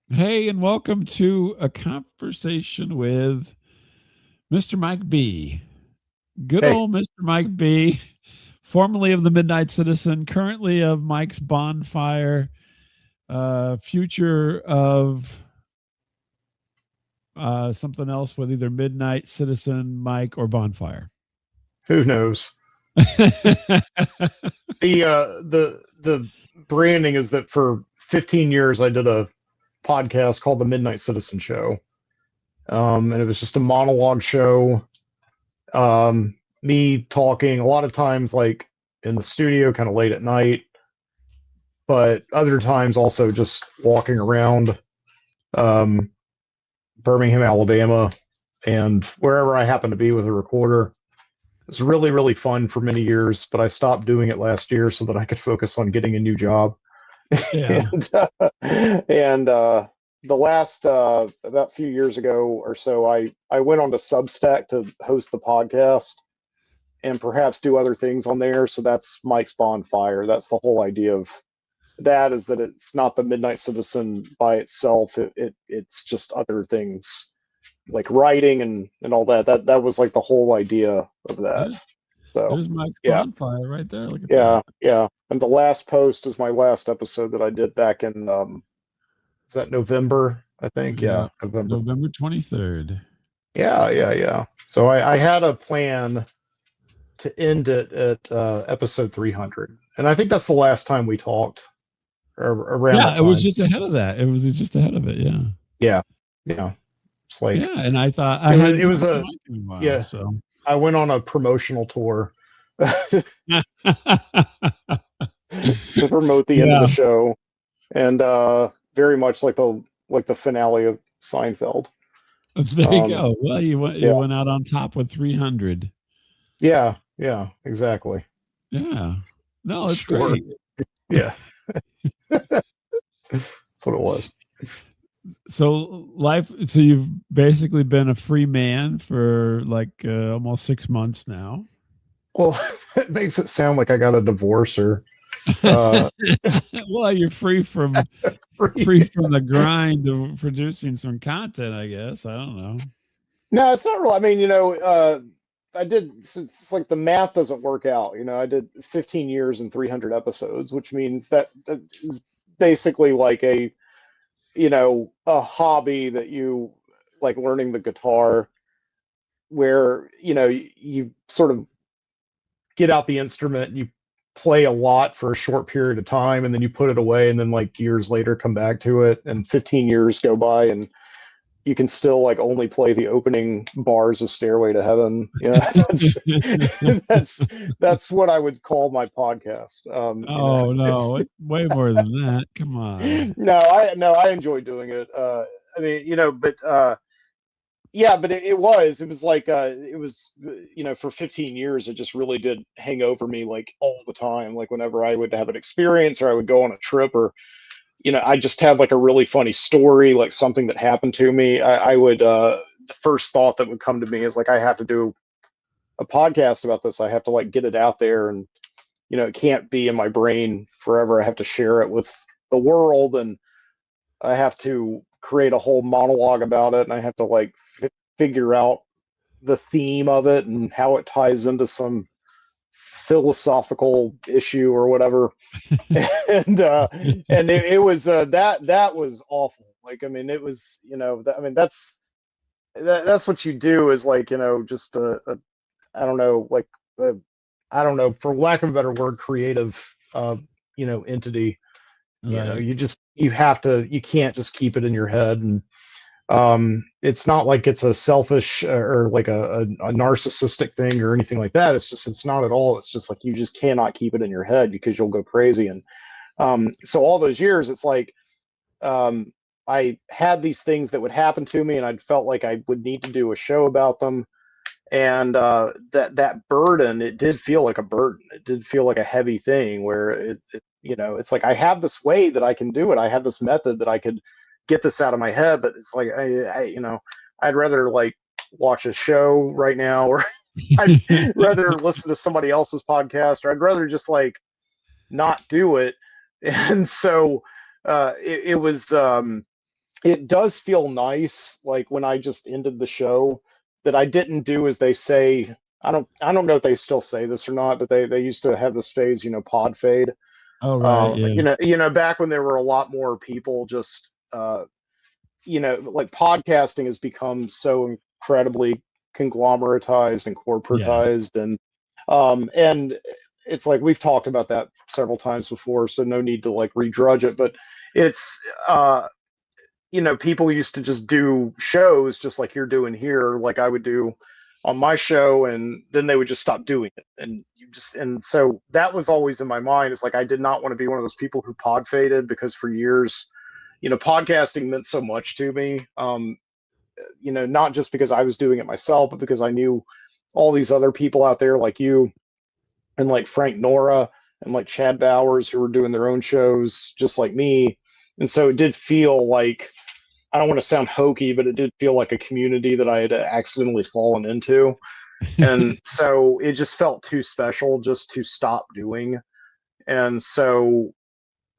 Hey, and welcome to a conversation with Mr. Mike B. Good Hey, old Mr. Mike B., formerly of the Midnight Citizen, currently of Mike's Bonfire, future of something else with either Midnight Citizen, Mike, or Bonfire. who knows? The branding is that for 15 years I did a podcast called the Midnight Citizen Show. And it was just a monologue show. Me talking a lot of times like in the studio, kind of late at night, but other times also just walking around um, Birmingham, Alabama, and wherever I happen to be with a recorder. It's really, really fun for many years, but I stopped doing it last year so that I could focus on getting a new job. Yeah. And the last about a few years ago or so, I went on to Substack to host the podcast and perhaps do other things on there. So that's Mike's Bonfire. That's the whole idea of that, is that it's not the Midnight Citizen by itself. It's just other things like writing and all that. That was like the whole idea of that. There's, So there's Mike's yeah, Bonfire right there. Look at that. yeah. And the last post is my last episode that I did back in is that November? I think. Yeah. Yeah, November. November 23rd. Yeah. So I had a plan to end it at episode 300, and I think that's the last time we talked, or around that Yeah, it was time. just ahead of that. It was just ahead of it. Yeah. Yeah, yeah. It's like Yeah, and I thought I it was. hadn't It was talked to a Mike in a while, yeah. so I went on a promotional tour to promote the end of yeah, the show, and very much like the finale of Seinfeld. there you Um, go. Well, yeah, you went out on top with 300. yeah, exactly. Yeah. No, it's Sure. great. Yeah, that's what it was. So you've basically been a free man for like almost 6 months now. Well, it makes it sound like I got a divorce or uh, Well, you're free from the grind of producing some content, I guess. I don't know. no, it's not real. I mean, I did. It's like the math doesn't work out. I did 15 years and 300 episodes, which means that is basically like a hobby that you like learning the guitar, where you sort of get out the instrument, you play a lot for a short period of time, and then you put it away, and then like years later come back to it, and 15 years go by, and you can still like only play the opening bars of Stairway to Heaven. That's that's what I would call my podcast. Oh It's no, it's way more than that. Come on. no, I enjoy doing it. I mean, but yeah, but it was like it was for 15 years it just really did hang over me like all the time. Like whenever I would have an experience or I would go on a trip, or I just had like a really funny story, like something that happened to me. I would the first thought that would come to me is like, I have to do a podcast about this. I have to like get it out there, and it can't be in my brain forever. I have to share it with the world, and I have to create a whole monologue about it, and I have to like figure out the theme of it and how it ties into some philosophical issue or whatever. And it was that was awful. Like, I mean, it was, I mean, that's what you do, is like, just I don't know, like uh, I don't know, for lack of a better word, creative entity. Right. You can't just keep it in your head. And it's not like it's a selfish or like a narcissistic thing or anything like that. It's not at all. It's just like you just cannot keep it in your head because you'll go crazy. And so all those years, it's like I had these things that would happen to me, and I felt like I would need to do a show about them. And that burden, it did feel like a burden. It did feel like a heavy thing, where it's like I have this way that I can do it. I have this method that I could get this out of my head, but it's like I'd rather like watch a show right now, or I'd rather listen to somebody else's podcast, or I'd rather just like not do it. And so it was it does feel nice, like when I just ended the show, that I didn't do as they say. I don't know if they still say this or not, but they used to have this phase, pod fade. Oh, right. Yeah. Back when there were a lot more people just like podcasting has become so incredibly conglomeratized and Yeah. corporatized, and it's like we've talked about that several times before, so no need to like redrudge it, but it's people used to just do shows just like you're doing here, like I would do on my show, and then they would just stop doing it. And so that was always in my mind. It's like I did not want to be one of those people who pod faded, because for years, podcasting meant so much to me. Not just because I was doing it myself, but because I knew all these other people out there like you and like Frank Nora and like Chad Bowers, who were doing their own shows just like me. And so it did feel like, I don't want to sound hokey, but it did feel like a community that I had accidentally fallen into. And so it just felt too special just to stop doing. And so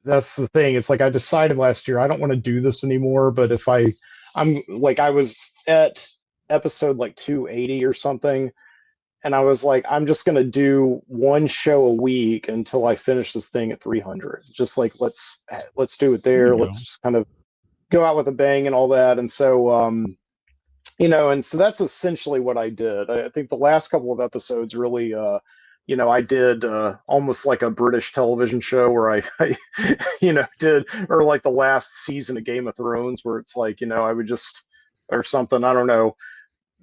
that's the thing. It's like I decided last year I don't want to do this anymore, but I'm like, I was at episode like 280 or something, and I was like, I'm just going to do one show a week until I finish this thing at 300. Just like let's do it There there. you Let's go. just kind of go out with a bang and all that. And so and so that's essentially what I did. I think the last couple of episodes really I did almost like a British television show where I did, or like the last season of Game of Thrones, where it's like, I would just, or something, I don't know,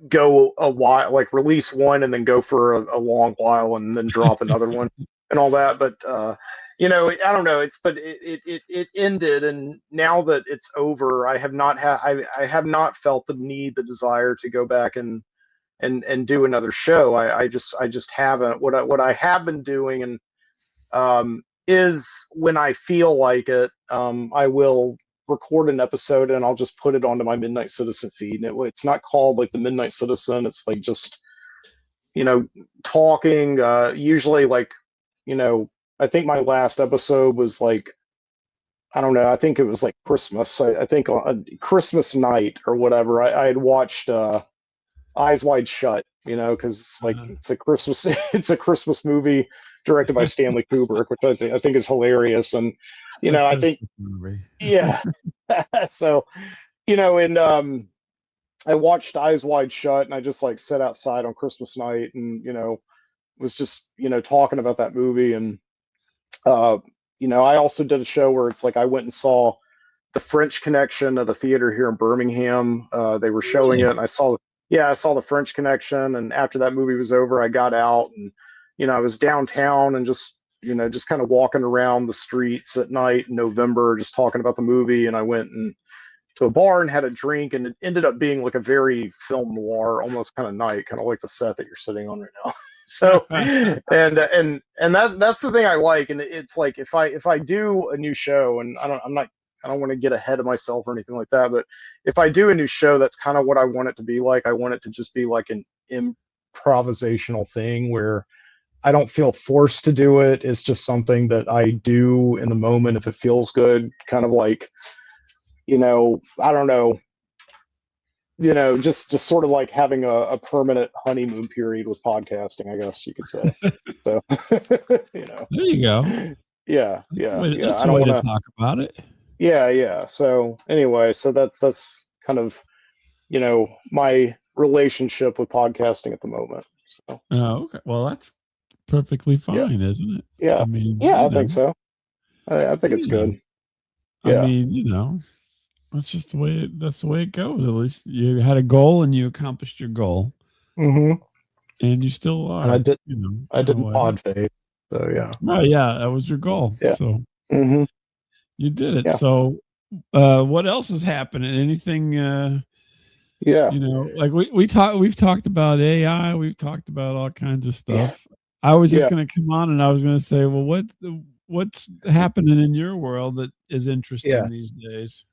go a while, like release one and then go for a long while and then drop another one and all that. But I don't know. But it ended, and now that it's over, I have not felt the need, the desire to go back and do another show. I just haven't. What I have been doing, and is when I feel like it, I will record an episode and I'll just put it onto my Midnight Citizen feed. And it's not called like the Midnight Citizen. It's like just, talking, usually like, you know, I think my last episode was like, I don't know. I think it was like Christmas. I think on Christmas night or whatever, I had watched, Eyes Wide Shut, because like Uh, it's a Christmas it's a Christmas movie directed by Stanley Kubrick, which I think is hilarious. And it's a I think, Christmas movie. yeah. So and I watched Eyes Wide Shut, and I just like sat outside on Christmas night and was just talking about that movie. And uh I also did a show where it's like I went and saw The French Connection at a theater here in Birmingham. They were showing it, Really? and I saw The French Connection. And after that movie was over, I got out, and I was downtown and just kind of walking around the streets at night in November, just talking about the movie. And I went and to a bar and had a drink, and it ended up being like a very film noir, almost kind of night, kind of like the set that you're sitting on right now. So, and that's the thing I like. And it's like if I do a new show, and I don't want to get ahead of myself or anything like that, but if I do a new show, that's kind of what I want it to be like. I want it to just be like an improvisational thing where I don't feel forced to do it. It's just something that I do in the moment if it feels good, kind of like, I don't know, just sort of like having a permanent honeymoon period with podcasting, I guess you could say. So, you know, There you go. yeah, yeah, yeah. That's I the don't way want to to. talk about it. Yeah, yeah. So anyway, so that's kind of my relationship with podcasting at the moment. So Oh, okay. Well, that's perfectly yeah, fine, isn't it? yeah, I mean, yeah. I think so. I think it's yeah. good. I Yeah. mean, that's just that's the way it goes. At least you had a goal and you accomplished your goal, Hmm. and you still And I are, did. I in a didn't way. pod fade. So yeah. Oh, yeah, that was your goal. Yeah. So Hmm. you did it. Yeah. So, what else is happening? Anything? Yeah. Like we've talked about AI. We've talked about all kinds of Yeah. stuff. I was just Yeah. going to come on and I was going to say, well, what's happening in your world that is Yeah. interesting these days?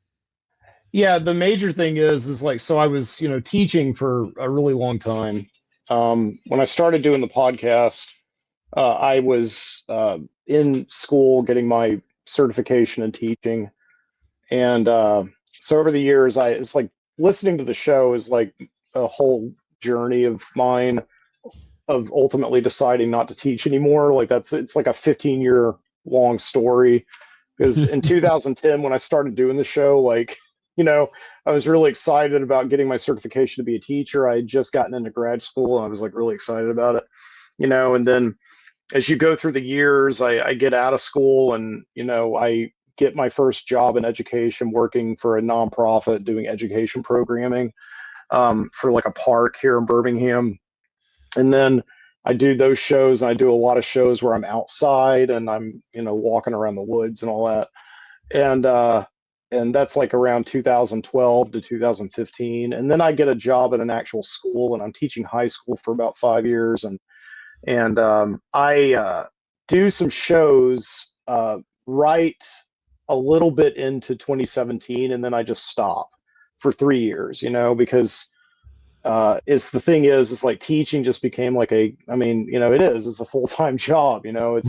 Yeah. The major thing is like, so I was, teaching for a really long time. When I started doing the podcast, I was in school getting my certification in teaching. And so over the years, it's like listening to the show is like a whole journey of mine of ultimately deciding not to teach anymore. Like it's like a 15-year long story. Because in 2010, when I started doing the show, like, I was really excited about getting my certification to be a teacher. I had just gotten into grad school and I was like really excited about it, and then as you go through the years, I get out of school and, I get my first job in education working for a nonprofit doing education programming for like a park here in Birmingham. And then I do those shows and I do a lot of shows where I'm outside and I'm, walking around the woods and all that. And that's like around 2012 to 2015. And then I get a job at an actual school and I'm teaching high school for about 5 years. And I do some shows right a little bit into 2017, and then I just stop for 3 years, because it's the thing is, it's like teaching just became like it's a full-time job, I mean,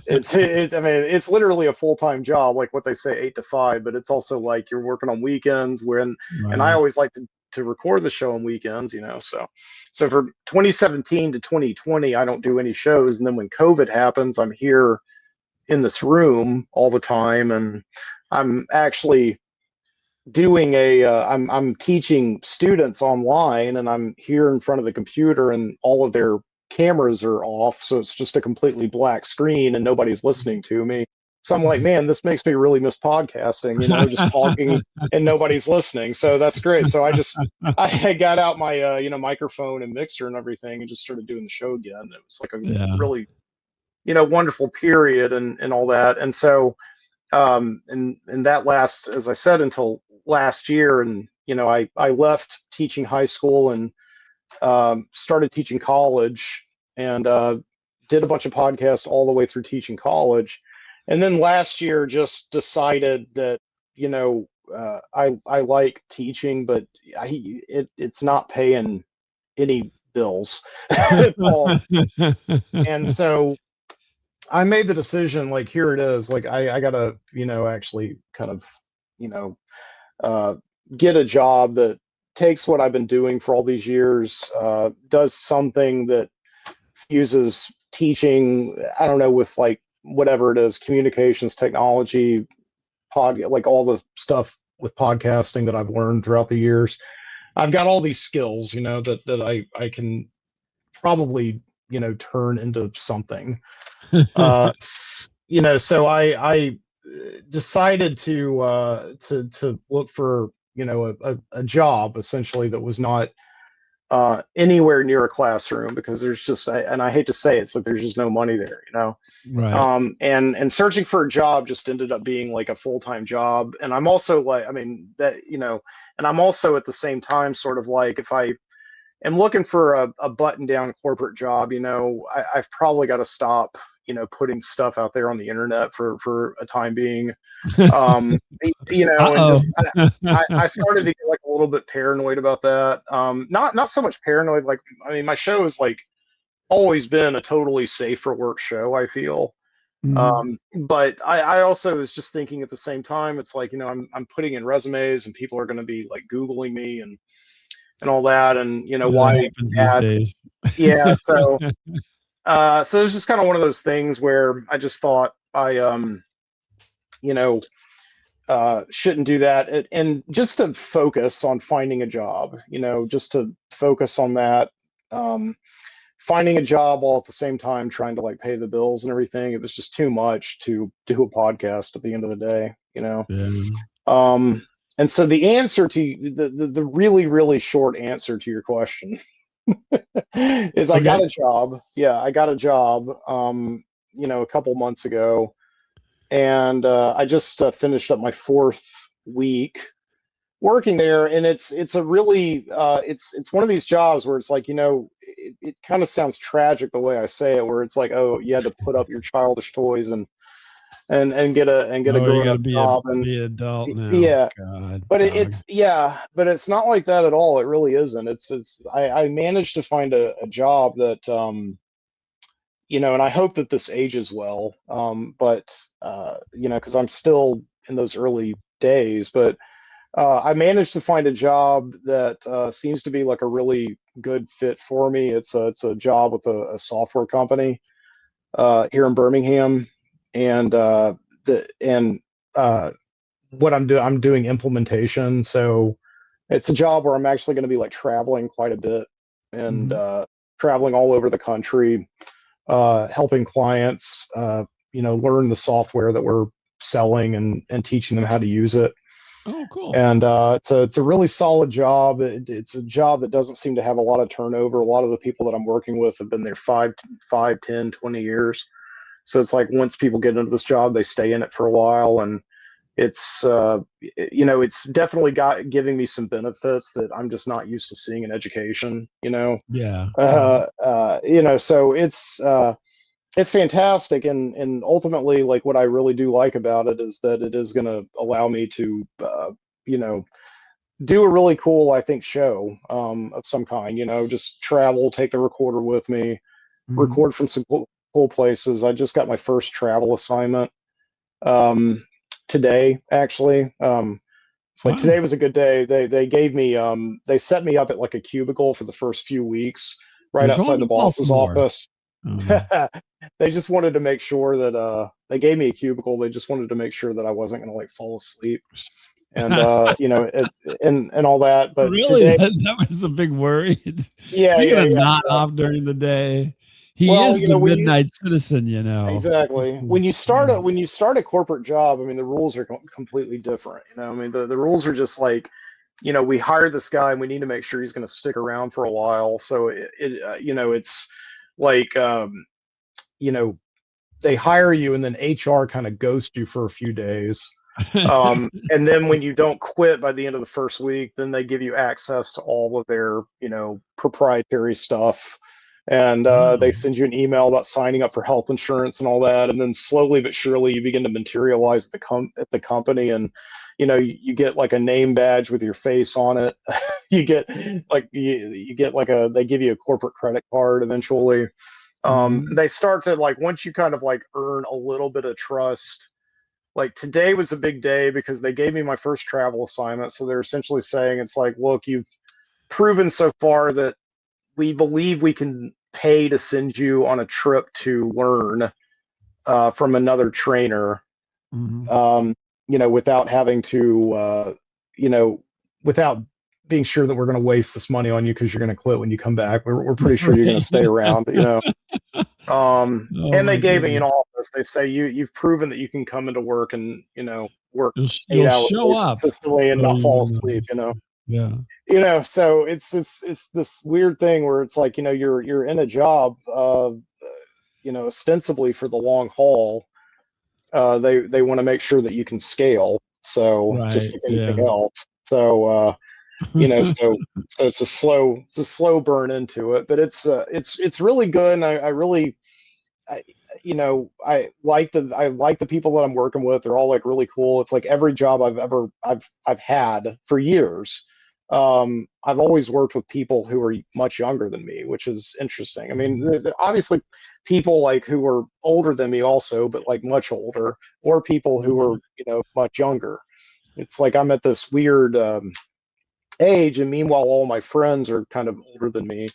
it's literally a full-time job, like what they say, 8 to 5, but it's also like you're working on weekends and I Right. always like to record the show on weekends, so for 2017 to 2020, I don't do any shows. And then when COVID happens, I'm here in this room all the time. And I'm actually doing I'm teaching students online and I'm here in front of the computer and all of their cameras are off. So it's just a completely black screen and nobody's listening to me. So I'm like, man, this makes me really miss podcasting, just talking and nobody's listening. So that's great. So I got out my, microphone and mixer and everything and just started doing the show again. It was like a Yeah. really, wonderful period and all that. And so, and that lasts, as I said, until last year. And, I left teaching high school and started teaching college and did a bunch of podcasts all the way through teaching college. And then last year just decided that, I like teaching, but it's not paying any bills at all. And so I made the decision, like, here it is. Like, I gotta, actually kind of, you know, uh, get a job that takes what I've been doing for all these years, does something that fuses teaching, I don't know, with like whatever it is, communications, technology, like all the stuff with podcasting that I've learned throughout the years. I've got all these skills, that I can probably, turn into something. So I decided to look for, a job essentially that was not anywhere near a classroom, because there's just, and I hate to say it, so there's just no money there, Right. and searching for a job just ended up being like a full-time job. And I'm also like, I mean, that, and I'm also at the same time sort of like, if I am looking for a button-down corporate job, I've probably got to stop, putting stuff out there on the internet for a time being. And Uh-oh. just I started to get like a little bit paranoid about that. Not so much paranoid, like, I mean, my show has like always been a totally safe for work show, I feel. Mhm. But I also was just thinking at the same time, it's like, I'm putting in resumes and people are going to be like Googling me and all that, and Yeah, that why happens these add, days. yeah. So it's just kind of one of those things where I just thought I you know shouldn't do that, and just to focus on finding a job, just to focus on that, um finding a job while at the same time trying to like pay the bills and everything. It was just too much to do a podcast at the end of the day, Yeah. um and so the answer to the really really short answer to your question is I got Okay. a job. Yeah, I got a job, a couple months ago, and I just finished up my fourth week working there. And it's a really it's one of these jobs where it's like, it kind of sounds tragic the way I say it, where it's like, oh, you had to put up your childish toys and get a Oh, you grown gotta up job. And be adult now. yeah, God, but dog. but it's not like that at all. It really isn't. I managed to find a job that, and I hope that this ages well. But because I'm still in those early days, but I managed to find a job that seems to be like a really good fit for me. It's a job with a software company here in Birmingham, and and uh, what I'm doing implementation. So it's a job where I'm actually going to be like traveling quite a bit and Hmm. traveling all over the country, helping clients, learn the software that we're selling and teaching them how to use it. Oh, cool. And it's a really solid job. It's a job that doesn't seem to have a lot of turnover. A lot of the people that I'm working with have been there 10, 20 years. So it's like once people get into this job, they stay in it for a while, and it's it's definitely got giving me some benefits that I'm just not used to seeing in education. Yeah. Yeah. So it's fantastic, and ultimately, like what I really do like about it is that it is going to allow me to you know do a really cool, I think, show of some kind. Just travel, take the recorder with me, Hmm. record from some cool places. I just got my first travel assignment um, today, actually. It's like Wow. today was a good day. They gave me they set me up at like a cubicle for the first few weeks right You're outside going the to boss's Baltimore. office. Oh. They just wanted to make sure that they gave me a cubicle. They just wanted to make sure that I wasn't going to like fall asleep and and all that. But Really? today, That was a big worry. Is yeah, he yeah, going to yeah. nod off during the day? He Well, is the when you midnight citizen, you know. exactly when you start a corporate job, I mean, the rules are completely different. I mean, the rules are just like, we hired this guy and we need to make sure he's going to stick around for a while. So it's like you know they hire you and then HR kind of ghosts you for a few days. And then when you don't quit by the end of the first week, then they give you access to all of their, proprietary stuff. And they Wow. send you an email about signing up for health insurance and all that. And then slowly but surely you begin to materialize at the company. And, you get like a name badge with your face on it. You get you get like they give you a corporate credit card eventually. Mhm. They start to like, once you kind of like earn a little bit of trust, like today was a big day because they gave me my first travel assignment. So they're essentially saying, it's like, look, you've proven so far that we believe we can pay to send you on a trip to learn from another trainer, Mhm. um, without having to, you know, without being sure that we're going to waste this money on you because you're going to quit when you come back. We're pretty sure you're going to Right. stay around. Oh And they my gave me an goodness. office. They say you've proven that you can come into work and work eight You'll hour show days up, consistently and so not you're fall gonna, asleep. yeah. So it's this weird thing where it's like you're in a job ostensibly for the long haul. They want to make sure that you can scale. So just Right, like anything yeah. else. So so it's a slow burn into it, but it's really good, and I really I, I like the people that I'm working with. They're all like really cool. It's like every job I've had for years. I've always worked with people who are much younger than me, which is interesting. I mean, Mhm. obviously people like who are older than me also, but like much older, or people who are much younger. It's like I'm at this weird age, and meanwhile, all my friends are kind of older than me,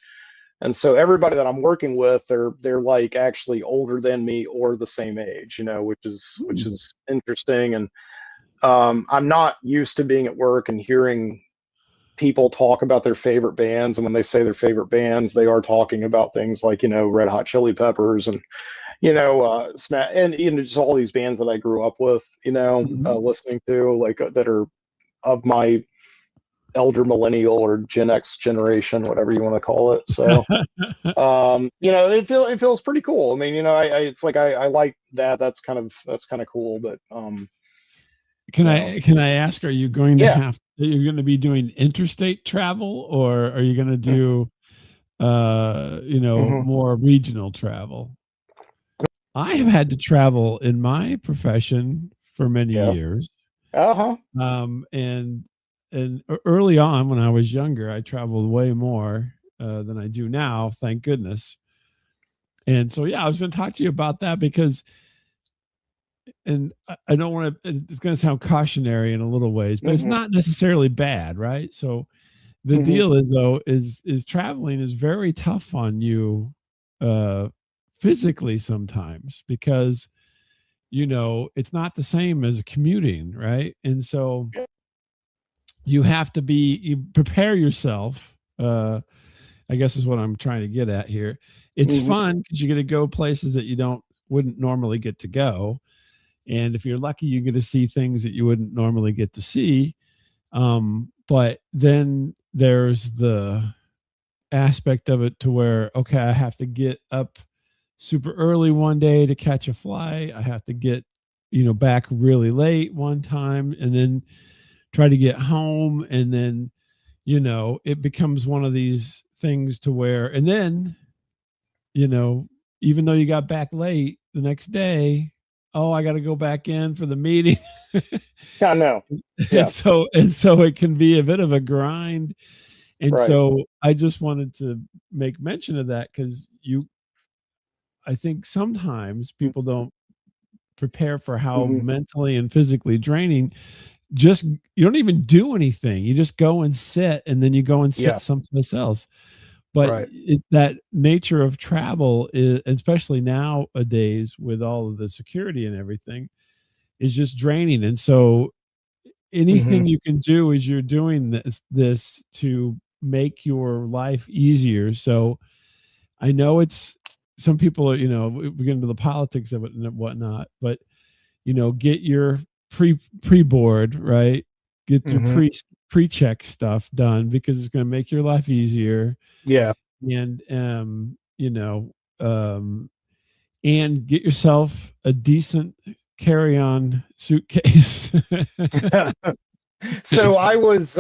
and so everybody that I'm working with, they're like actually older than me or the same age, which Ooh. is interesting. And I'm not used to being at work and hearing people talk about their favorite bands. And when they say their favorite bands, they are talking about things like Red Hot Chili Peppers and and just all these bands that I grew up with, Mhm. listening to, like that are of my elder millennial or Gen X generation, whatever you want to call it. So it feels pretty cool. I mean, it's like I like that. That's kind of cool. But Can you know, I ask, are you going to yeah. have you're gonna be doing interstate travel, or are you gonna do, Mm-hmm. more regional travel? I have had to travel in my profession for many Yeah. years. Uh-huh. And early on when I was younger, I traveled way more than I do now, thank goodness. And so, yeah, I was going to talk to you about that because and I don't want to, it's going to sound cautionary in a little ways, but it's Hmm. not necessarily bad, right? So the Hmm. deal is though, is traveling is very tough on you uh physically sometimes, because it's not the same as commuting, right? And so you have to you prepare yourself, I guess is what I'm trying to get at here. It's Hmm. fun because you get to go places that you don't wouldn't normally get to go, and if you're lucky, you get to see things that you wouldn't normally get to see. But then there's the aspect of it to where, okay, I have to get up super early one day to catch a flight. I have to get back really late one time, and then try to get home, and then it becomes one of these things to where, and then you know even though you got back late the next day, oh, I got to go back in for the meeting. I know. and Yeah. so and so it can be a bit of a grind. And Right. so I just wanted to make mention of that, because I think sometimes people don't prepare for how Hmm. mentally and physically draining. Just You don't even do anything, you just go and sit, and then you go and sit Yeah. someplace else. But Right. that nature of travel is, especially nowadays with all of the security and everything, is just draining. And so Hmm. anything you can do is you're doing this to make your life easier. So I know it's, some people are, we get into the politics of it and whatnot, but get your pre-board, right? Get your Hmm. pre-check stuff done, because it's going to make your life easier. Yeah. And um and get yourself a decent carry-on suitcase. So I was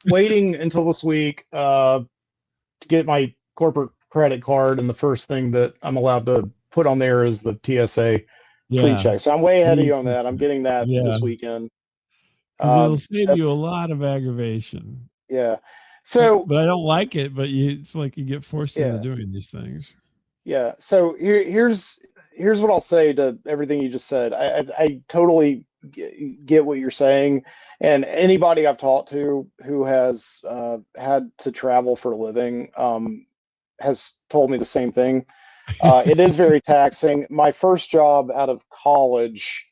waiting until this week to get my corporate credit card, and the first thing that I'm allowed to put on there is the TSA Yeah. pre-check. So I'm way ahead of Please, you on that. I'm getting that yeah, this weekend. because it'll save you a That's lot of aggravation. Yeah. but So but I don't like it, but it's like you get forced into yeah, doing these things. yeah. So here's what I'll say to everything you just said. I totally get what you're saying, and anybody I've talked to who has had to travel for a living has told me the same thing. It is very taxing. My first job out of college,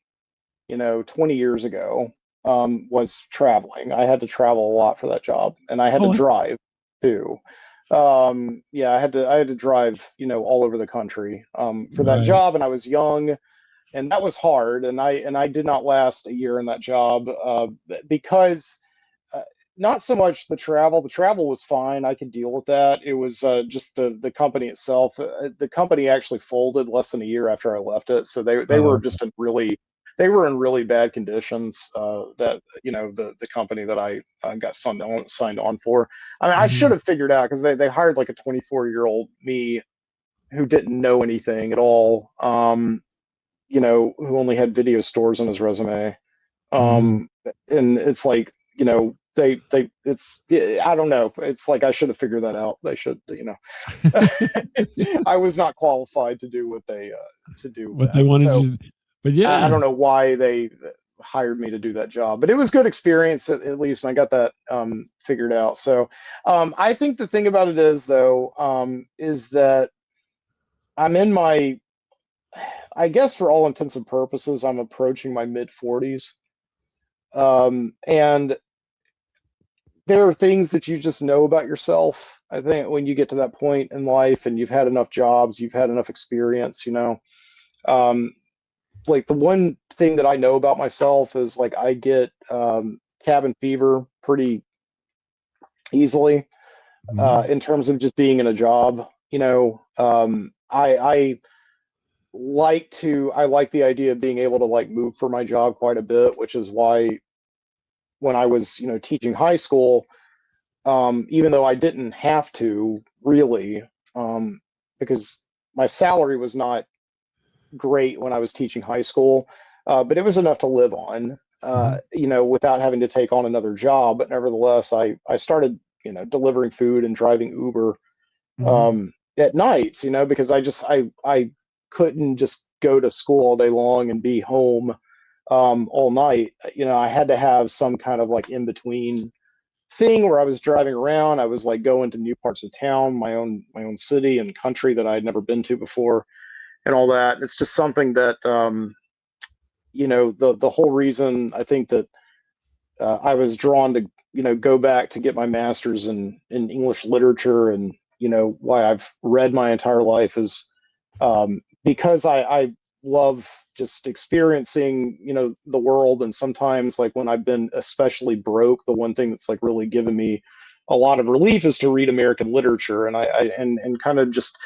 20 years ago, was traveling. I had to travel a lot for that job, and I had to Oh, drive too. Yeah, I had to drive, all over the country for that right. job, and I was young, and that was hard, and I did not last a year in that job because uh, not so much the travel. The travel was fine. I could deal with that. It was just the company itself. The company actually folded less than a year after I left it, so they Oh, were okay. just they were in really bad conditions. That the company that I got signed on for. I mean, I should Mhm. have figured out because they hired like a 24-year-old me who didn't know anything at all. Who only had video stores on his resume. Mhm. Um, and it's like, I don't know. It's like I should have figured that out. They should, I was not qualified to do what they to do What they that. wanted So you to, but I yeah. don't know why they hired me to do that job, but it was good experience at least, and I got that figured out. So I think the thing about it is though, is that I'm in my, I guess for all intents and purposes, I'm approaching my mid 40s. And there are things that you just know about yourself. I think when you get to that point in life and you've had enough jobs, you've had enough experience, um, like the one thing that I know about myself is like I get cabin fever pretty easily Mhm. in terms of just being in a job. I like the idea of being able to like move for my job quite a bit, which is why when I was teaching high school, even though I didn't have to really, because my salary was not great when I was teaching high school, but it was enough to live on, Mhm. without having to take on another job. But nevertheless, I started, delivering food and driving Uber Mhm. at nights, because I couldn't just go to school all day long and be home all night. I had to have some kind of like in between thing where I was driving around. I was like going to new parts of town, my own city and country that I had never been to before, and all that. It's just something that the whole reason I think that I was drawn to go back to get my master's in English literature, and why I've read my entire life is because I love just experiencing the world. And sometimes, like when I've been especially broke, the one thing that's like really given me a lot of relief is to read American literature, and and kind of just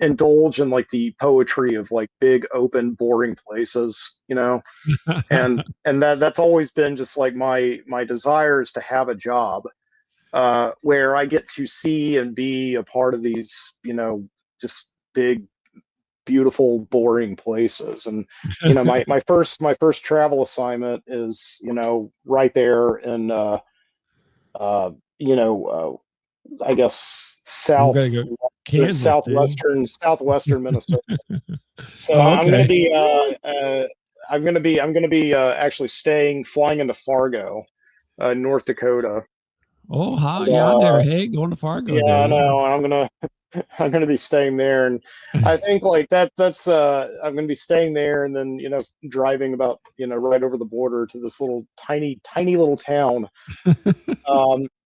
indulge in like the poetry of like big open boring places, and that's always been just like my desire is to have a job where I get to see and be a part of these just big beautiful boring places. And my first travel assignment is right there in I guess I'm gonna go Kansas, dude. southwestern Minnesota. So Oh, I'm gonna okay. be actually flying into Fargo, North Dakota. Oh, hot And yonder. Hey, going to Fargo, yeah, I dude. know. And I'm gonna be staying there, and I think like that's I'm gonna be staying there, and then driving about right over the border to this little tiny little town,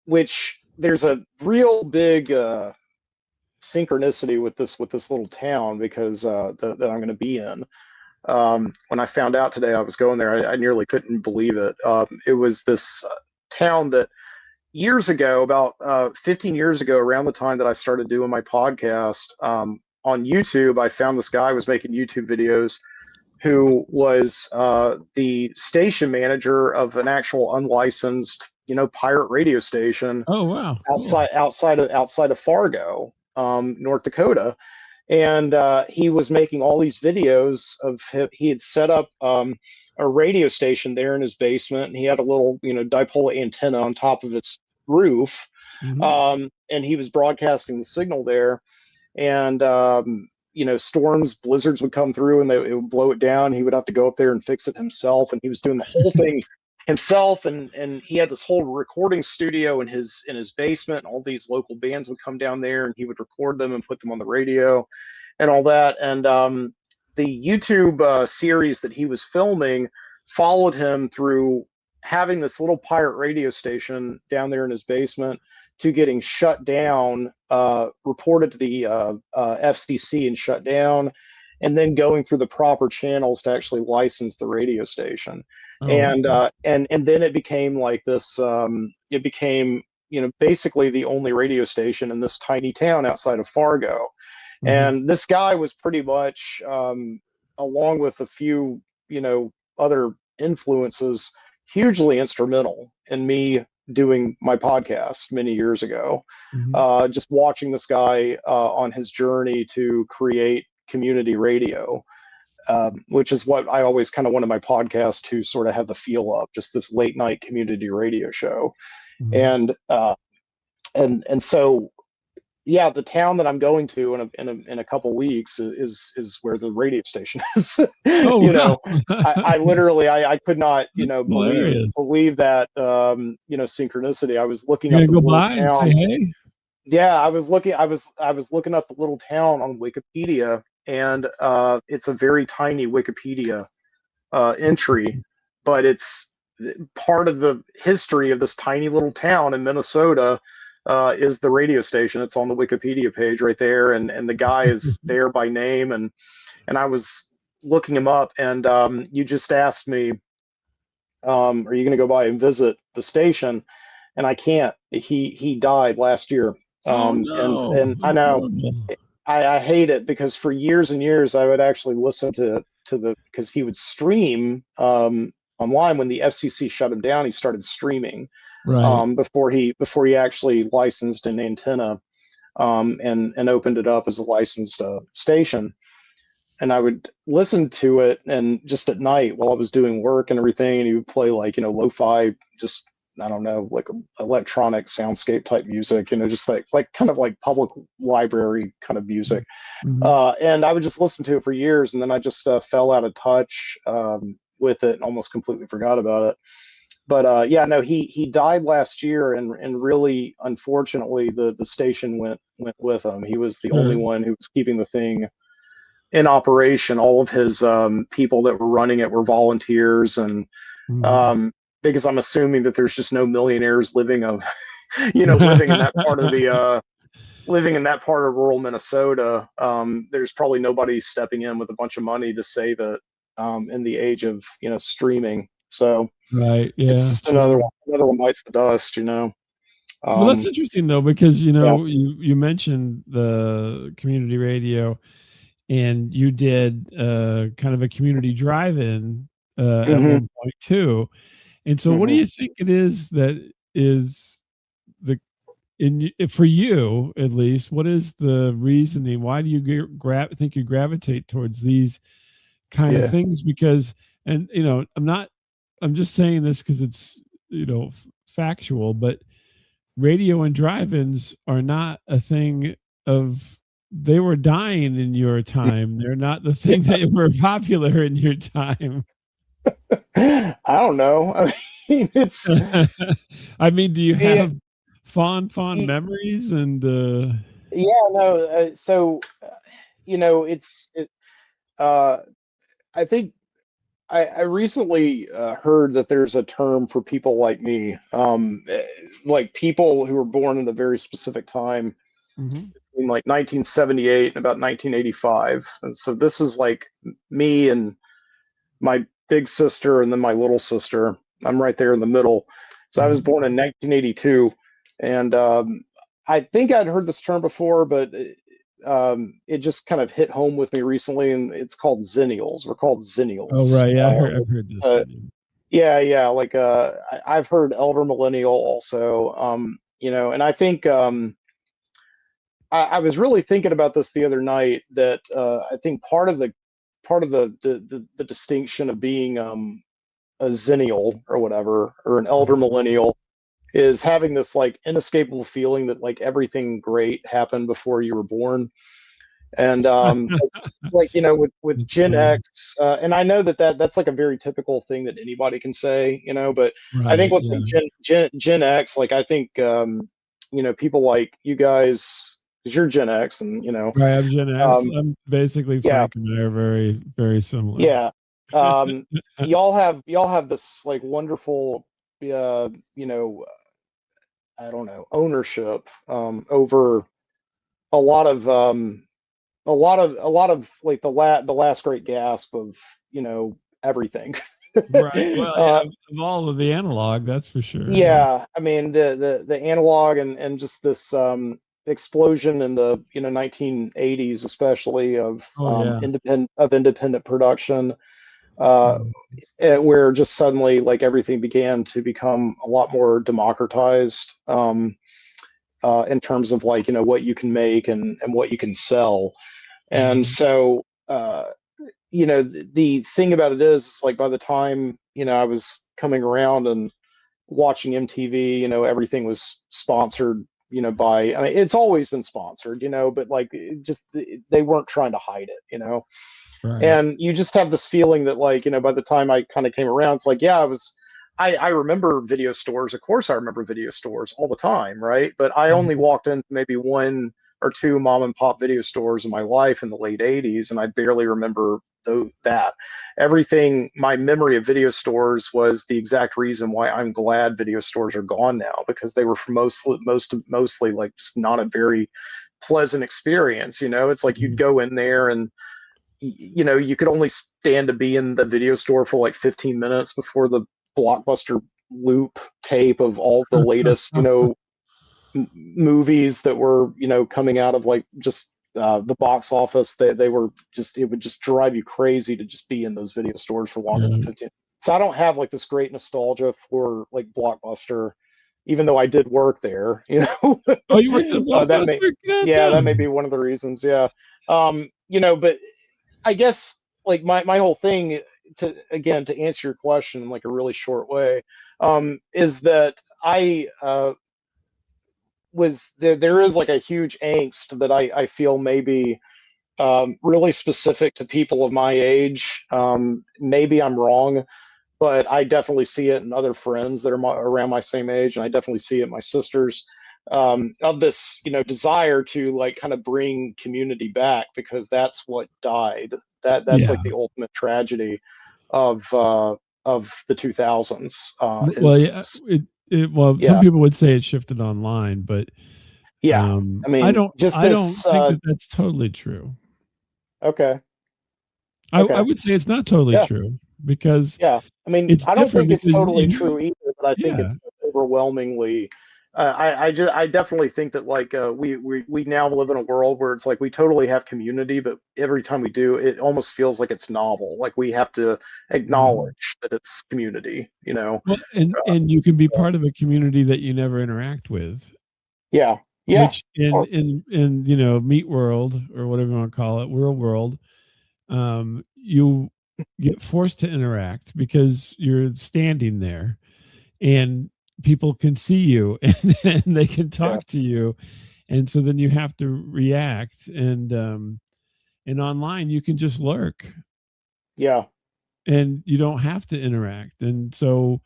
which there's a real big synchronicity with this little town, because that I'm going to be in. When I found out today I was going there, I nearly couldn't believe it. It was this town that years ago, about 15 years ago, around the time that I started doing my podcast on YouTube, I found this guy was making YouTube videos who was the station manager of an actual unlicensed, pirate radio station Oh, wow, cool. outside of Fargo, North Dakota. And he was making all these videos of he had set up a radio station there in his basement, and he had a little dipole antenna on top of its roof, Hmm. and he was broadcasting the signal there. And storms, blizzards would come through, and it would blow it down. He would have to go up there and fix it himself, and he was doing the whole thing himself. And he had this whole recording studio in his basement, and all these local bands would come down there, and he would record them and put them on the radio and all that. And the YouTube series that he was filming followed him through having this little pirate radio station down there in his basement to getting shut down, reported to the FCC and shut down, and then going through the proper channels to actually license the radio station. Oh, And okay. and then it became like this. It became basically the only radio station in this tiny town outside of Fargo. Hmm. And this guy was pretty much, along with a few other influences, hugely instrumental in me doing my podcast many years ago. Hmm. Just watching this guy on his journey to create community radio, which is what I always kind of wanted my podcast to sort of have the feel of, just this late night community radio show. Hmm. And so yeah, the town that I'm going to in a couple weeks is where the radio station is. Oh, wow. I literally I could not That's believe hilarious. that synchronicity. I was looking You're up gonna the go little by and say town. hey? Yeah, I was looking up the little town on Wikipedia, and it's a very tiny Wikipedia entry, but it's part of the history of this tiny little town in Minnesota. Is the radio station? It's on the Wikipedia page right there, and the guy is there by name. And I was looking him up, and you just asked me, are you going to go by and visit the station? And I can't. He died last year, Oh, no. and I That's know horrible. I hate it, because for years and years I would actually listen to the because he would stream online when the FCC shut him down. He started streaming Right. before he actually licensed an antenna, and opened it up as a licensed station. And I would listen to it, and just at night while I was doing work and everything, and he would play like lo-fi, just I don't know, like electronic soundscape type music, just like kind of like public library kind of music. Mm-hmm. And I would just listen to it for years, and then I just fell out of touch with it and almost completely forgot about it. But yeah, no, he died last year, and really, unfortunately, the station went with him. He was the only Sure. one who was keeping the thing in operation. All of his people that were running it were volunteers, and Mm-hmm. um, because I'm assuming that there's just no millionaires living of living in that part of the living in that part of rural Minnesota. There's probably nobody stepping in with a bunch of money to save it in the age of streaming. So Right. it's Yeah. just Sure. another one bites the dust. Well, that's Um, interesting though, because yeah. you mentioned the community radio, and you did kind of a community drive-in at Hmm. one point too. And so, what do Hmm. you think it is that is the for you at least? What is the reasoning? Why do you think you gravitate towards these kind of Yeah. things? Because, and I'm just saying this because it's factual, but radio and drive-ins are not a thing of they were dying in your time. They're not the thing Yeah. that were popular in your time. I don't know. I mean, it's I mean, do you yeah, have fond memories and yeah, no. So it's uh, I think I recently heard that there's a term for people like me, like people who were born in a very specific time Mhm. in like 1978 and about 1985. And so this is like me and my big sister and then my little sister. I'm right there in the middle. So I was Mhm. born in 1982, and I think I'd heard this term before, but it just kind of hit home with me recently, and it's called zennials. We're called Oh, zennials. right. Yeah, I've heard this Uh, one. Yeah. yeah, yeah. Like I've heard elder millennial also. And I think I was really thinking about this the other night. That I think part of the distinction of being a zennial or whatever, or an elder Mhm. millennial, is having this like inescapable feeling that like everything great happened before you were born. And like with That's Gen funny. X, and I know that's like a very typical thing that anybody can say, but I think Right. with like Yeah. Gen X, like I think people like you guys, because you're Gen X, and Right. I'm Gen X. um, I'm basically yeah, Frank and I are very, very similar. yeah. Y'all have this like wonderful, you know, I don't know, ownership over a lot of a lot of like the last great gasp of everything. Right. Well, yeah, uh, of all of the analog, that's for sure. Yeah. yeah, I mean the analog and just this explosion in the 1980s, especially of Oh, yeah. independent production, uh, Mhm. where just suddenly like everything began to become a lot more democratized, in terms of like what you can make and what you can sell. And Mhm. so the thing about it is like by the time I was coming around and watching MTV, everything was sponsored, by, I mean, it's always been sponsored, but like they weren't trying to hide it, Right. and you just have this feeling that like by the time I kind of came around, it's like, yeah, I remember video stores. Of course I remember video stores all the time, right? But I only Mhm. walked into maybe one or two mom and pop video stores in my life in the late 80s, and I barely remember that. Everything, my memory of video stores was the exact reason why I'm glad video stores are gone now, because they were for mostly like just not a very pleasant experience. It's like you'd Mhm. go in there and you could only stand to be in the video store for like 15 minutes before the blockbuster loop tape of all the latest, movies that were, coming out of like just the box office. They were just, it would just drive you crazy to just be in those video stores for longer than Yeah. 15. So I don't have like this great nostalgia for like Blockbuster, even though I did work there, Oh, you worked at that may, Blockbuster? God yeah, that may be damn. one of the reasons. Yeah. But I guess like my whole thing, to answer your question in like a really short way, is that I was there is like a huge angst that I feel maybe really specific to people of my age. Maybe I'm wrong, but I definitely see it in other friends that are around my same age, and I definitely see it in my sisters, of this, desire to like kind of bring community back, because that's what died. That's Yeah. like the ultimate tragedy of the 2000s. Well, Is yeah, well, some yeah, people would say it shifted online, but yeah. I mean, just I don't this. think that that's totally true. Okay, I okay, would say it's not totally yeah. true because Yeah, I mean, it's I don't different think it's because totally you true either, but I think yeah. it's overwhelmingly. I definitely think that like we now live in a world where it's like we totally have community, but every time we do, it almost feels like it's novel. Like we have to Mhm. acknowledge that it's community. Well, and you can be part of a community that you never interact with, Yeah, yeah, which in or, in Meat World or whatever you want to call it, Real World, you get forced to interact because you're standing there and people can see you and they can yeah, talk to you, and so then you have to react, and online you can just lurk yeah. and you don't have to interact, and so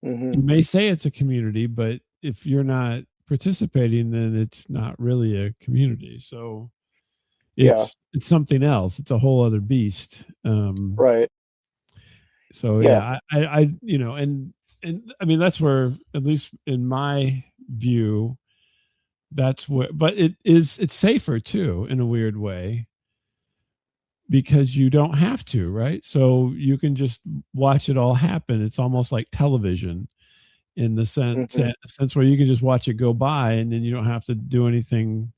Hmm. you may say it's a community, but if you're not participating, then it's not really a community. So Yeah, it's something else. It's a whole other beast. right. So Yeah. yeah, and I mean that's where, at least in my view, that's where. But it's safer too in a weird way because you don't have to, right? So you can just watch it all happen. It's almost like television in the Hmm. sense where you can just watch it go by and then you don't have to do anything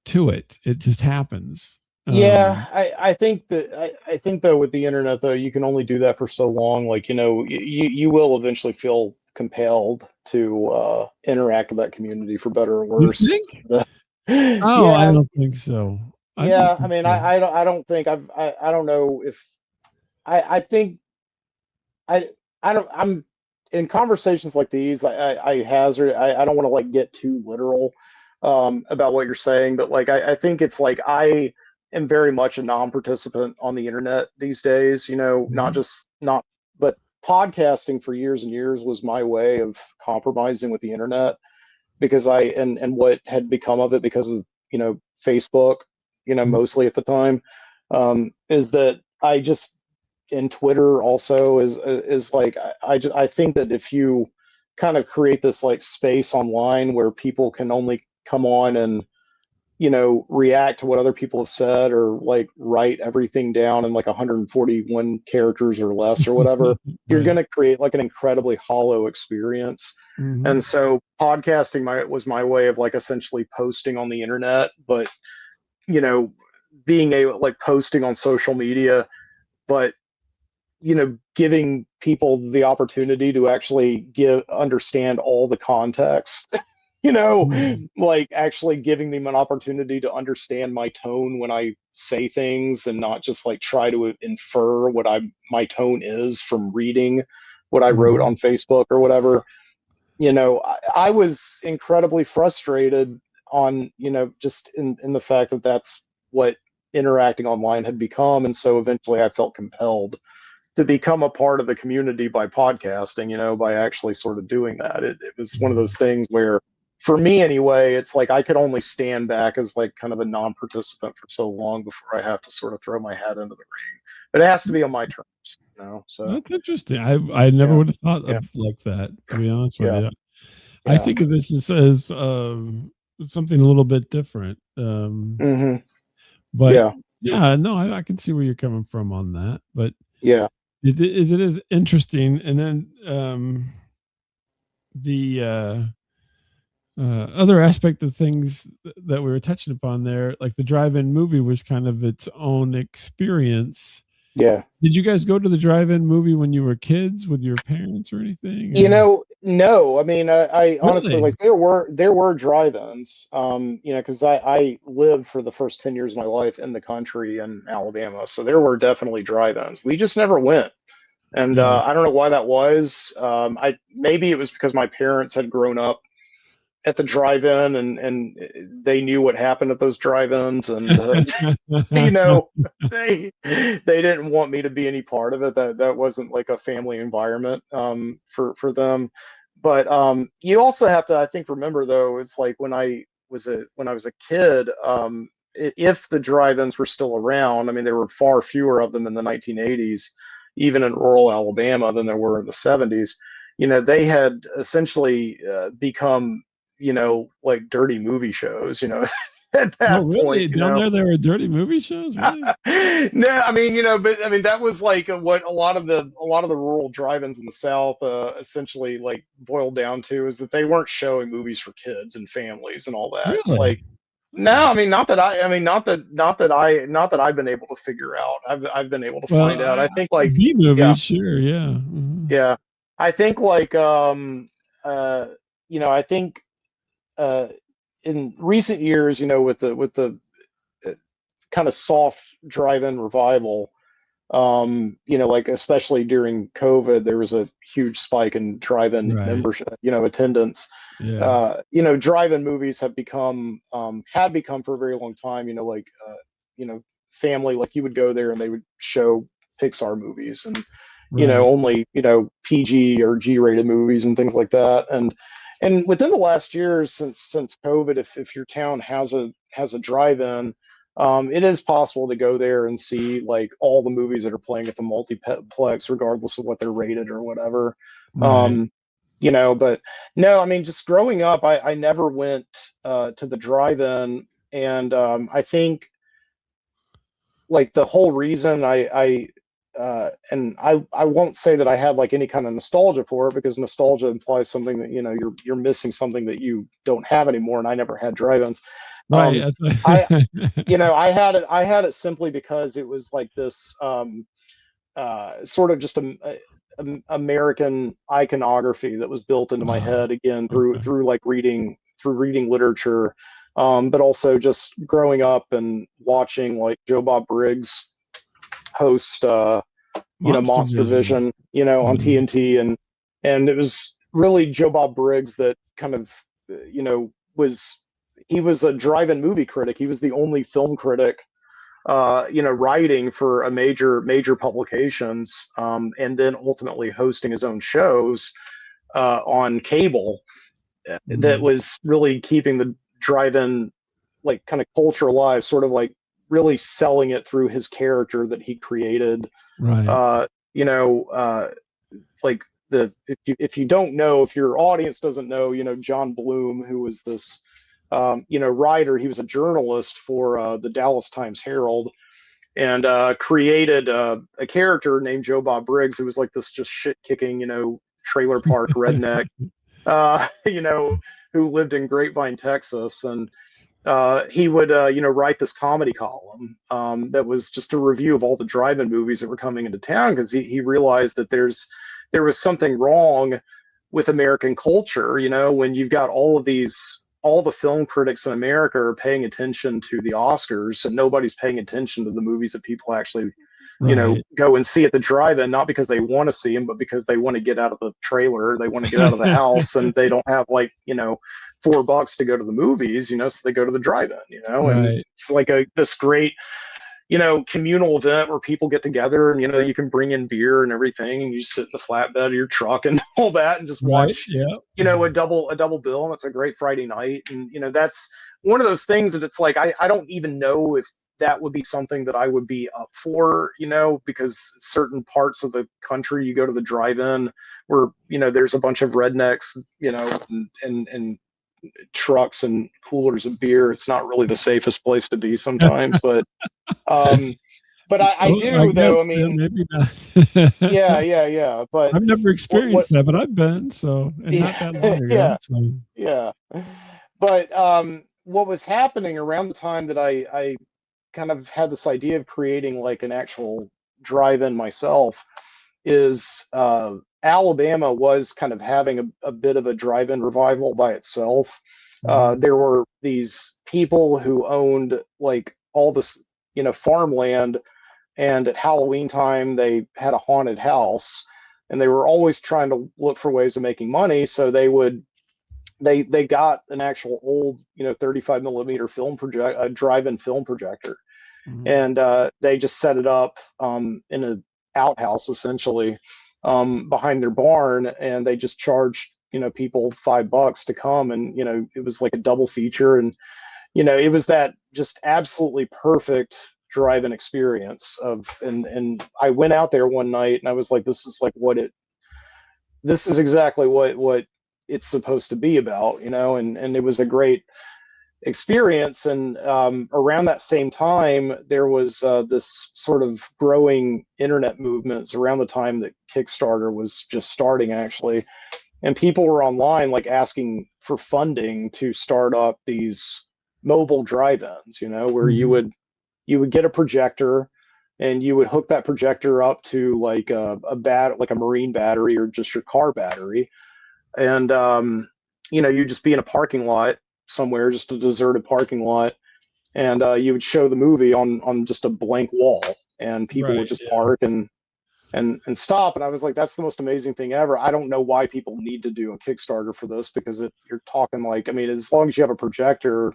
to it. It just happens. Yeah, Um, I think that I think though with the internet though you can only do that for so long. Like you will eventually feel compelled to interact with that community for better or you worse. think? Oh, I Yeah, don't think so. I don't yeah. I think mean, so. I don't think I don't know if I think I I don't I'm in conversations like these. I hazard. I don't want to like get too literal about what you're saying, but like I think it's like I am very much a non-participant on the internet these days. Not Mhm. just not, but podcasting for years and years was my way of compromising with the internet, because and what had become of it because of Facebook, mostly at the time, is that I just and Twitter also is like I think that if you kind of create this like space online where people can only come on and react to what other people have said, or like write everything down in like 141 characters or less or whatever, you're going Right. to create like an incredibly hollow experience. Hmm. And so podcasting was my way of like essentially posting on the internet, but you know being like posting on social media, but giving people the opportunity to actually understand all the context. Hmm. Like actually giving them an opportunity to understand my tone when I say things, and not just like try to infer what my tone is from reading what I wrote Hmm. on Facebook or whatever. I was incredibly frustrated on, just in the fact that that's what interacting online had become. And so eventually I felt compelled to become a part of the community by podcasting, by actually sort of doing that. It was one of those things where, for me anyway, it's like I could only stand back as like kind of a non-participant for so long before I have to sort of throw my hat into the ring. But it has to be on my terms. So That's interesting. I never yeah, would have thought yeah, of like that, to be honest with yeah, you. I yeah. think of this as something a little bit different. Hmm. But Yeah, yeah, no, I can see where you're coming from on that. But yeah, it is interesting. And then the other aspect of things that we were touching upon there, like the drive-in movie was kind of its own experience. yeah. Did you guys go to the drive-in movie when you were kids with your parents or anything? Or No. I mean, I honestly, really? like, there were drive-ins, because I lived for the first 10 years of my life in the country in Alabama, so there were definitely drive-ins. We just never went. And Yeah. I don't know why that was. I maybe it was because my parents had grown up at the drive-in, and they knew what happened at those drive-ins, and you know, they didn't want me to be any part of it. That wasn't like a family environment for them. But you also have to, I think, remember though, it's like when I was a kid, if the drive-ins were still around, I mean, there were far fewer of them in the 1980s, even in rural Alabama, than there were in the 70s. You know, they had essentially become, like dirty movie shows, at Oh, that point, really? Down there were dirty movie shows, really? No, I mean, but I mean that was like what a lot of the rural drive-ins in the South essentially like boiled down to, is that they weren't showing movies for kids and families and all that. It's Really? like, Oh. no, I mean, not that I've been able to figure out. I've been able to Well, find out. I think like, B yeah, movies, sure, yeah. yeah. I think like uh I think uh in recent years, with the uh, kind of soft drive-in revival, like especially during COVID, there was a huge spike in drive-in Right. membership, attendance. Yeah. Drive-in movies had become for a very long time, like family, like you would go there and they would show Pixar movies, and Right. only PG or G-rated movies and things like that. And within the last years, since COVID, if your town has a drive-in, it is possible to go there and see like all the movies that are playing at the multiplex, regardless of what they're rated or whatever. Right. Um, but no, I mean, just growing up, I never went to the drive-in, and I think like the whole reason I won't say that I had like any kind of nostalgia for it, because nostalgia implies something that you're missing something that you don't have anymore, and I never had drive-ins. Right. Um, I That's I had it simply because it was like this sort of just a American iconography that was built into my wow. head again through Okay. reading literature, but also just growing up and watching like Joe Bob Briggs host Monster Monster Vision. Vision, on Mhm. TNT, and it was really Joe Bob Briggs that kind of was he was a drive-in movie critic. He was the only film critic writing for a major publications, and then ultimately hosting his own shows on cable, that Mhm. was really keeping the drive-in like kind of culture alive, sort of like really selling it through his character that he created. Right. Uh, you know, like the if you don't know, if your audience doesn't know, John Bloom, who was this writer. He was a journalist for the Dallas Times Herald, and created a character named Joe Bob Briggs, who was like this just shit kicking, trailer park redneck, who lived in Grapevine, Texas. And he would, write this comedy column that was just a review of all the drive-in movies that were coming into town, because he realized that there was something wrong with American culture, when you've got all the film critics in America are paying attention to the Oscars, and nobody's paying attention to the movies that people actually, Right. go and see at the drive-in, not because they want to see them, but because they want to get out of the trailer, they want to get out of the house, and they don't have like, $4 to go to the movies, so they go to the drive-in, and Right. it's like this great communal event where people get together, and you can bring in beer and everything, and you sit in the flatbed of your truck and all that, and just Right. watch Yeah. a double bill, and it's a great Friday night. And that's one of those things that it's like I don't even know if that would be something that I would be up for, because certain parts of the country, you go to the drive-in where there's a bunch of rednecks, and trucks and coolers of beer. It's not really the safest place to be sometimes, um, but I Oh, I do guess, though. I yeah, mean, maybe not. yeah, yeah, yeah. But I've never what experienced that, but I've been, so, and not yeah, that long ago, yeah, so. yeah. But what was happening around the time that I kind of had this idea of creating like an actual drive-in myself is Alabama was kind of having a bit of a drive-in revival by itself. Mhm. There were these people who owned like all this, farmland and at Halloween time they had a haunted house, and they were always trying to look for ways of making money. So they got an actual old 35 millimeter drive-in film projector, Mhm. and they just set it up in an outhouse essentially behind their barn, and they just charged people $5 to come, and it was like a double feature, and it was that just absolutely perfect drive-in experience of, and I went out there one night and I was like, this is exactly what it's supposed to be about, and it was a great experience. And around that same time, there was this sort of growing internet movements around the time that Kickstarter was just starting, actually. And people were online, like, asking for funding to start up these mobile drive-ins, where Mhm. you would get a projector, and you would hook that projector up to like like a marine battery or just your car battery, and you'd just be in a parking lot somewhere, just a deserted parking lot, and you would show the movie on just a blank wall, and people would Right. just Yeah. park and stop. And I was like, that's the most amazing thing ever. I don't know why people need to do a Kickstarter for this, because you're talking, like, I mean, as long as you have a projector,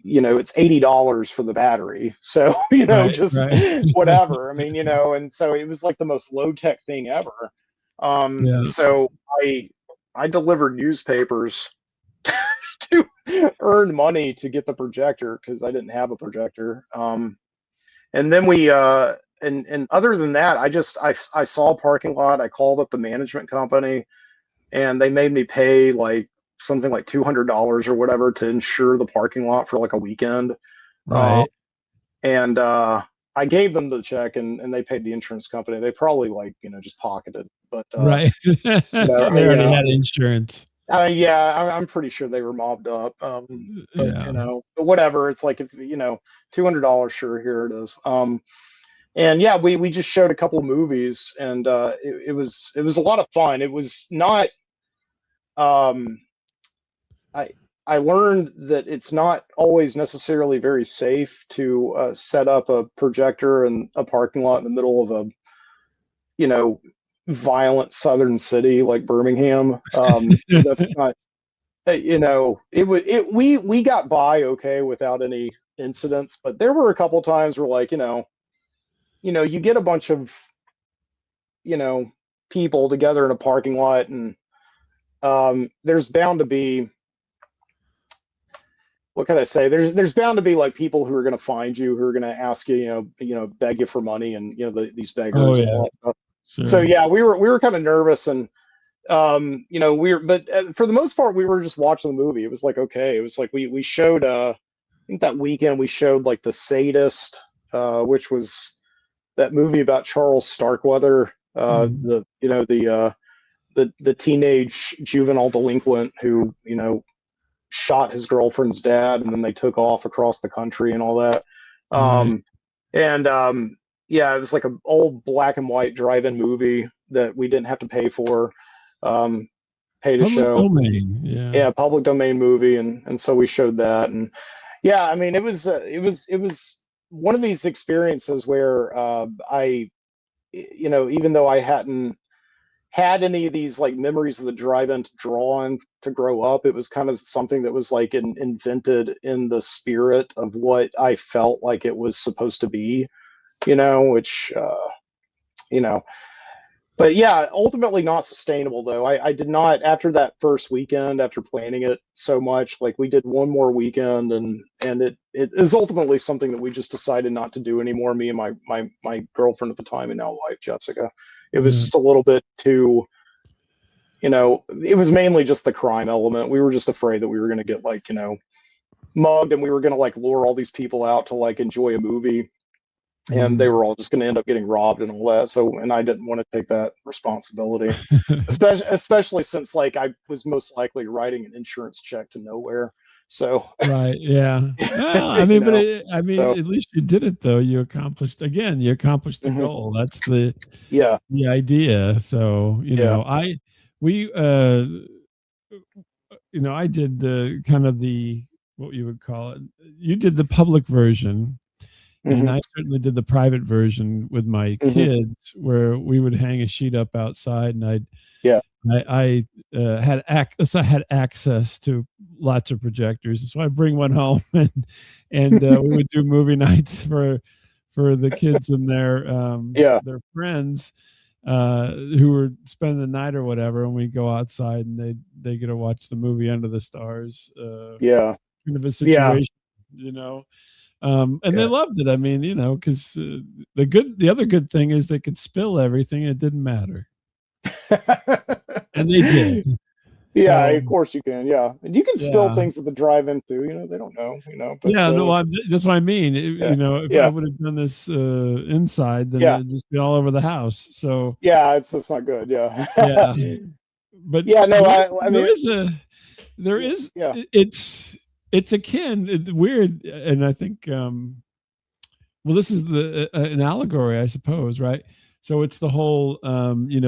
and it's $80 for the battery. So, Right. just Right. whatever. I mean, and so it was like the most low tech thing ever. Yeah. So I delivered newspapers to earn money to get the projector, because I didn't have a projector. And then and other than that, I saw a parking lot. I called up the management company, and they made me pay like something like $200 or whatever to insure the parking lot for like a weekend. Uh, Right. and I gave them the check, and they paid the insurance company. They probably, like, just pocketed, but Right. They already had insurance. yeah, I'm pretty sure they were mobbed up. But Yeah. but whatever. It's like, it's $200. Sure, here it is. And yeah, we just showed a couple of movies, and it was a lot of fun. It was not. Um, I I learned that it's not always necessarily very safe to set up a projector in a parking lot in the middle of a you know violent southern city like Birmingham. That's not. We got by okay without any incidents, but there were a couple times where, like, you get a bunch of you know people together in a parking lot, and there's bound to be, what can I say? There's bound to be, like, people who are going to find you, who are going to ask you, beg you for money, and these Oh beggars and yeah. all that stuff. So Sure. yeah, we were kind of nervous, and but for the most part, we were just watching the movie. It was like, okay. It was like we showed. I think that weekend we showed like The Sadist, which was that movie about Charles Starkweather, Mhm. the teenage juvenile delinquent who shot his girlfriend's dad, and then they took off across the country and all that. Right. Um, and Yeah, it was like an old black and white drive-in movie that we didn't have to pay for, um, pay to Public show. domain. Yeah. Yeah, public domain movie, and so we showed that, and yeah, I mean, it was one of these experiences where even though I hadn't had any of these, like, memories of the drive-in to draw on to grow up, it was kind of something that was like invented in the spirit of what I felt like it was supposed to be, which you know but yeah, ultimately not sustainable, though. I did not, after that first weekend, after planning it so much, like, we did one more weekend, and it is ultimately something that we just decided not to do anymore. Me and my girlfriend at the time, and now wife, Jessica. It was Yeah. just a little bit too, it was mainly just the crime element. We were just afraid that we were going to get, like, mugged, and we were going to, like, lure all these people out to, like, enjoy a movie, and they Mhm. were all just going to end up getting robbed and all that. So, and I didn't want to take that responsibility, especially since, like, I was most likely writing an insurance check to nowhere. So, Right. Yeah. Well, I you mean, but know, I mean, so at least you did it though. You accomplished, again, you accomplished the mhm. goal. That's the Yeah, idea. So, yeah, we I did the kind of the, what you would call it. You did the public version, And Hmm. I certainly did the private version with my Hmm. kids, where we would hang a sheet up outside, and Yeah. so I had access to lots of projectors, so I bring one home, and we would do movie nights for the kids and Yeah. their friends who were spending the night or whatever, and we go outside and they get to watch the movie under the stars, Yeah. kind of a Yeah. situation, you know. And they Yeah. loved it. I mean, because the other good thing is they could spill everything; it didn't matter, and they did. Yeah, So of course you can. Yeah, and you can spill yeah, things at the drive-in too. They don't know. But yeah. No, that's what I mean. yeah, If I yeah, would have done this inside, then yeah, it'd just be all over the house. So yeah. It's not good. Yeah, yeah, but yeah. No, I there mean, is a there yeah, is yeah, it's akin weird, and I think well, this is an allegory, I suppose, right? So it's the whole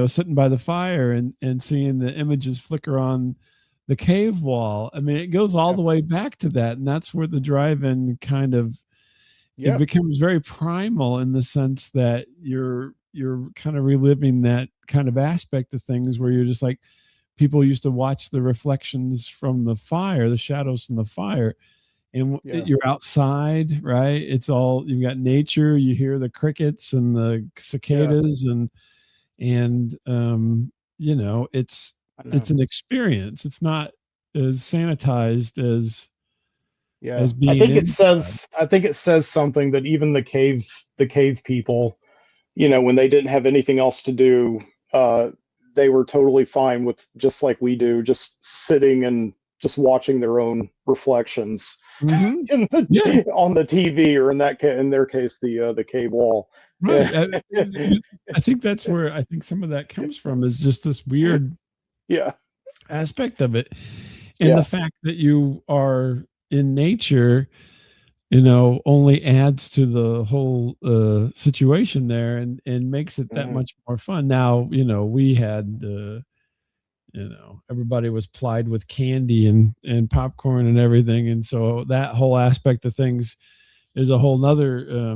sitting by the fire and seeing the images flicker on the cave wall. I mean, it goes all yeah, the way back to that, and that's where the drive-in kind of it yeah, becomes very primal in the sense that you're kind of reliving that kind of aspect of things where you're just like people used to watch the reflections from the fire, the shadows from the fire, and yeah, you're outside, right? It's all you've got nature. You hear the crickets and the yeah. cicadas, and it's I know. it's an experience. It's not as sanitized Yeah, as being inside. I think it says something that even the cave people, when they didn't have anything else to do, uh, they were totally fine with just like we do, just sitting and just watching their own reflections Hmm. Yeah, on the TV, or in their case the cave wall. Yeah, right. I think that's where I think some of that comes from is just this weird yeah, aspect of it, and the yeah, fact that you are in nature only adds to the whole situation there and makes it that hmm, much more fun. Now, we had everybody was plied with candy and popcorn and everything, and so that whole aspect of things is a whole nother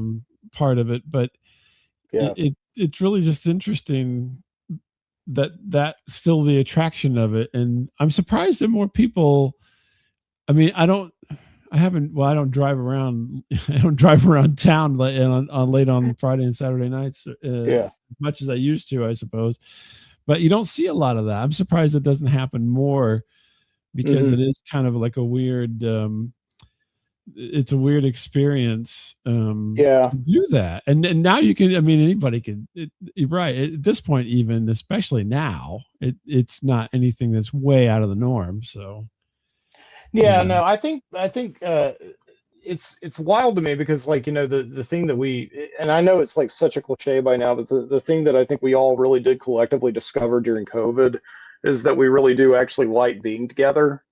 part of it. But yeah, it's really just interesting that's still the attraction of it, and I'm surprised that more people. I mean, I haven't. Well, I don't drive around. I don't drive around town late on Friday and Saturday nights yeah, as much as I used to, I suppose. But you don't see a lot of that. I'm surprised it doesn't happen more because hmm, it is kind of like a weird. It's a weird experience yeah. to do that, and now you can. I mean, anybody can. You're right at this point, even especially now, it's not anything that's way out of the norm. So you Yeah, know. no, I think it's wild to me because, like, the thing that and I know it's like such a cliche by now, but the thing that I think we all really did collectively discover during COVID is that we really do actually like being together.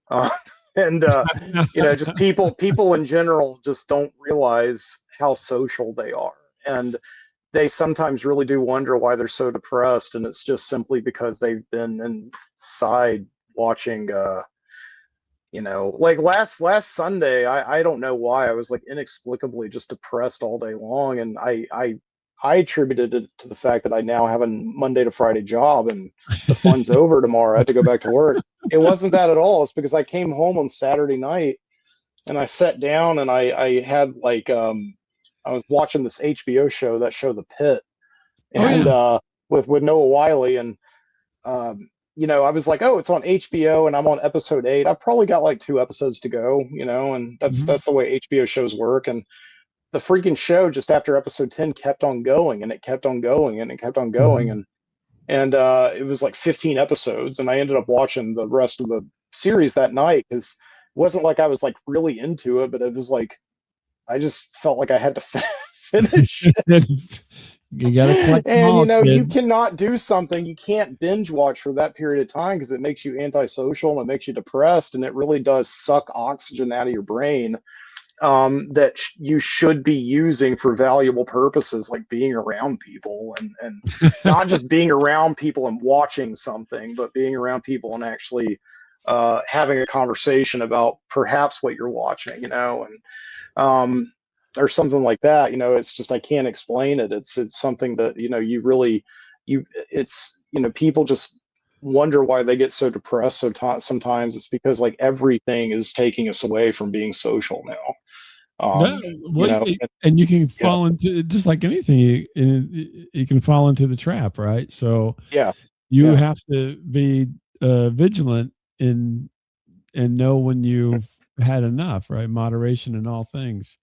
And just people in general just don't realize how social they are. And they sometimes really do wonder why they're so depressed, and it's just simply because they've been inside watching like last Sunday, I don't know why I was like inexplicably just depressed all day long, and I attributed it to the fact that I now have a Monday to Friday job, and the fun's over tomorrow. I have to go back to work. It wasn't that at all. It's because I came home on Saturday night and I sat down and I had like I was watching this HBO show, that show The Pit, Oh and yeah. with Noah Wiley, and I was like, oh, it's on HBO and I'm on episode 8. I've probably got like 2 episodes to go, and Mhm. that's the way HBO shows work. And the freaking show just after episode 10 kept on going, and it kept on going, and it kept on going, Mhm. and it was like 15 episodes, and I ended up watching the rest of the series that night because it wasn't like I was like really into it, but it was like I just felt like I had to finish. You got to collect them And all, you kids. cannot do something, you can't binge watch for that period of time because it makes you antisocial and it makes you depressed, and it really does suck oxygen out of your brain, that you should be using for valuable purposes like being around people, and not just being around people and watching something, but being around people and actually having a conversation about perhaps what you're watching, and um, or something like that. It's just, I can't explain it. It's something that, you really, it's, people just wonder why they get so depressed. Sometimes it's because like everything is taking us away from being social now. Yeah, You well, know, and you can yeah, fall into, just like anything, you can fall into the trap, right? So yeah, you yeah, have to be vigilant in and know when you've had enough, right? Moderation in all things.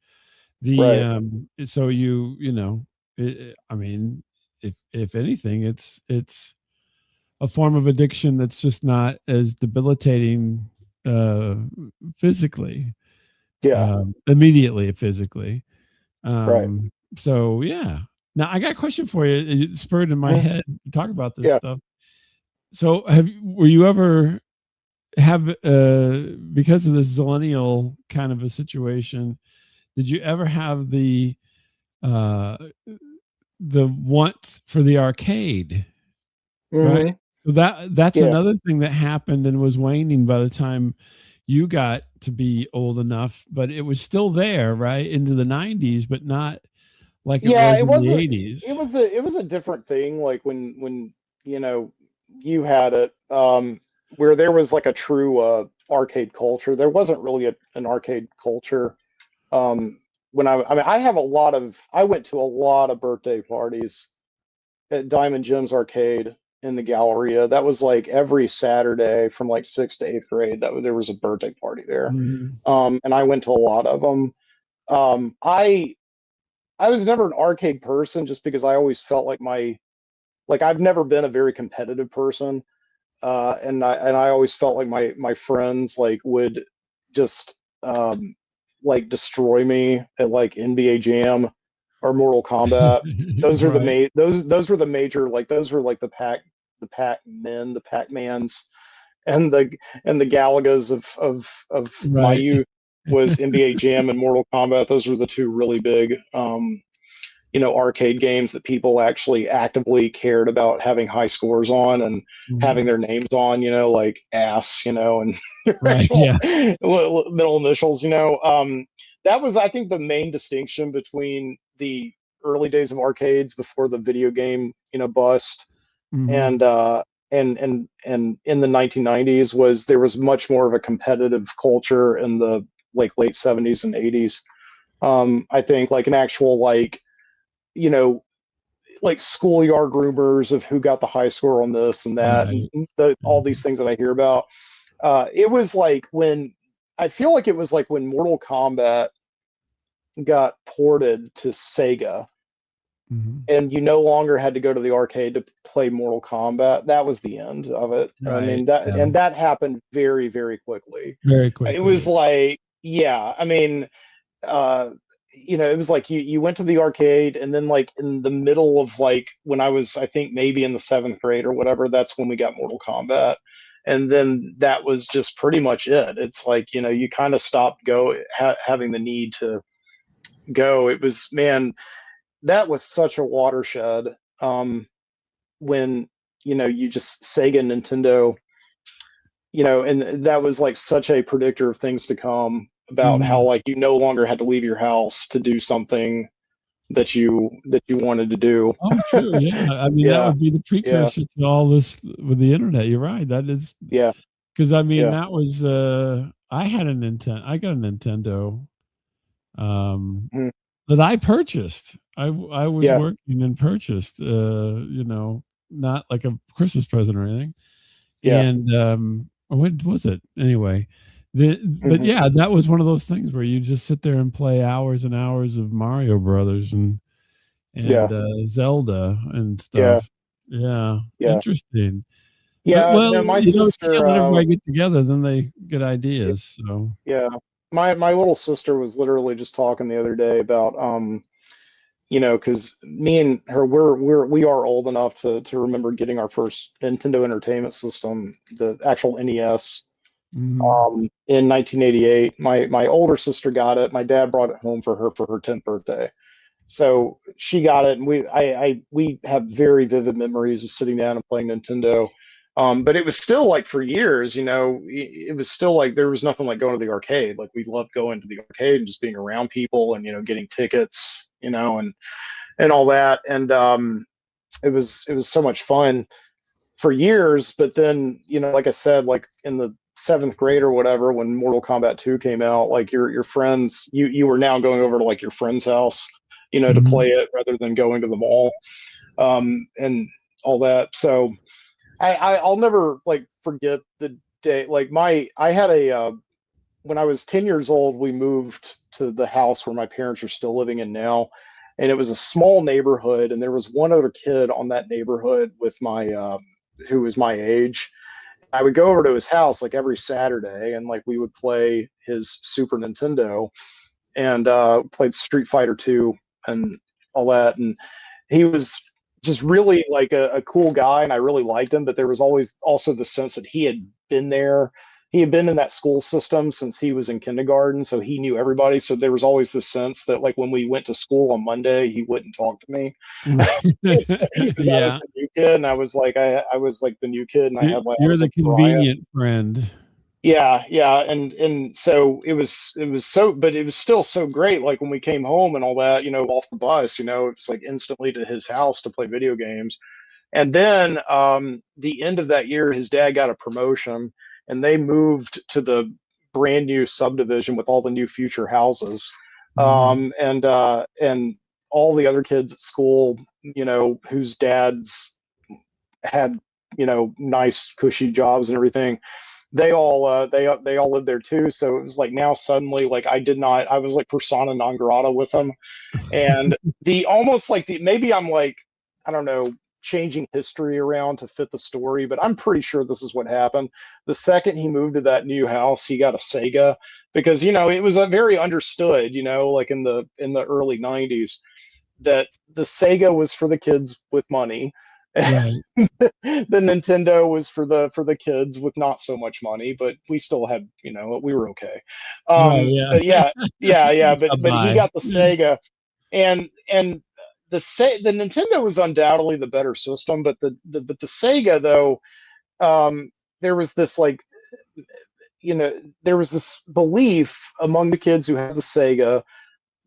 The right. so I mean, if anything, it's a form of addiction that's just not as debilitating uh physically, Yeah, immediately physically. right. So yeah. Now I got a question for you. It spurred in my Mhm. head to talk about this Yeah. stuff. So were you ever have because of this zillennial kind of a situation, did you ever have uh the want for the arcade, right? Hmm. So that's Yeah. another thing that happened and was waning by the time you got to be old enough, but it was still there, right, into the 90s, but not like it Yeah, was it in was the a 80s. it was a different thing, like when you know you had it, where there was like a true arcade culture. There wasn't really an arcade culture. Um I mean, I went to a lot of birthday parties at Diamond Jim's arcade in the Galleria. That was like every Saturday from like 6th to 8th grade. There was a birthday party there. Mhm. And I went to a lot of them. Um I was never an arcade person just because I always felt like I've never been a very competitive person. And I always felt like my friends like would just like destroy me at like NBA Jam or Mortal Kombat. Those are the Right, main those were the major, like those were like the Pac-Mans, and the Galagas of my right. youth was NBA Jam and Mortal Kombat. Those were the two really big arcade games that people actually actively cared about having high scores on and having Mhm. their names on, like ass, and their Right, actual yeah. middle initials. That was, I think, the main distinction between the early days of arcades before the video game, bust, Mhm. and and in the 1990s was there was much more of a competitive culture in the like late 70s and 80s. I think like an actual you know like schoolyard rumors of who got the high score on this and that, and Right. all these Mhm. things that I hear about. It was like when I feel like it was like when Mortal Kombat got ported to Sega, Mhm. and you no longer had to go to the arcade to play Mortal Kombat. That was the end of it. I Right, mean, that yeah. and that happened very, very quickly. Very It quickly, was yeah. like, yeah, I mean, uh it was like you went to the arcade, and then like in the middle of like when I was, I think, maybe in the 7th grade or whatever, that's when we got Mortal Kombat. And then that was just pretty much it. It's like, you kind of stopped having the need to go. It was, man, that was such a watershed. When you just Sega, Nintendo, and that was like such a predictor of things to come, about how Mhm. like you no longer had to leave your house to do something that you wanted to do. Oh, true, yeah. I mean, that Yeah, would be the yeah, precursor to all this with the internet. You're right. That is yeah, because I mean, yeah, that was, I got a Nintendo, um, mhm, that I purchased. I was yeah, working and purchased, not like a Christmas present or anything. yeah, And, when was it? Anyway, but mhm, yeah, that was one of those things where you just sit there and play hours and hours of Mario Brothers and yeah, Zelda and yeah, stuff. Yeah, yeah, interesting. But yeah. well, No, my you can't sister, let everybody get together, then they get ideas. So, yeah, my little sister was literally just talking the other day about because me and her, we are old enough to remember getting our first Nintendo Entertainment System, the actual NES, mhm. in 1988. My older sister got it. My dad brought it home for her 10th birthday. So she got it, and we have very vivid memories of sitting down and playing Nintendo. But it was still like for years, it was still like there was nothing like going to the arcade. Like we loved going to the arcade and just being around people and getting tickets, and all that. And it was so much fun for years. But then, like I said, like in the seventh grade or whatever, when Mortal Kombat 2 came out, like your friends, you were now going over to like your friend's house, to play it rather than going to the mall, and all that. So I'll never like forget the day. Like I had when I was 10 years old, we moved to the house where my parents are still living in now. And it was a small neighborhood, and there was one other kid on that neighborhood with who was my age. I would go over to his house like every Saturday, and like we would play his Super Nintendo and played Street Fighter 2 and all that. And he was just really like a cool guy, and I really liked him. But there was always also the sense that he had been there. He had been in that school system since he was in kindergarten, so he knew everybody. So there was always the sense that like when we went to school on Monday, he wouldn't talk to me because I was Yeah. the new kid, and I was like I was like the new kid, and I had like I You're was the like Brian. convenient friend. Yeah, and so it was so, but it was still so great. Like when we came home and all that, off the bus, it was like instantly to his house to play video games. And then the end of that year, his dad got a promotion, and they moved to the brand new subdivision with all the new future houses, Mhm. and all the other kids at school, whose dads had nice cushy jobs and everything, they all lived there too. So it was like now suddenly like I was like persona non grata with them. And the almost like the maybe I'm like, I don't know, changing history around to fit the story, but I'm pretty sure this is what happened. The second he moved to that new house, he got a Sega, because it was a very understood, like in the early 90s, that the Sega was for the kids with money. Right. The Nintendo was for the kids with not so much money, but we still had, we were okay. Right, yeah. But yeah, yeah, but he Bye-bye. got the Sega, and the Nintendo was undoubtedly the better system, but the Sega though, there was this like, there was this belief among the kids who had the Sega.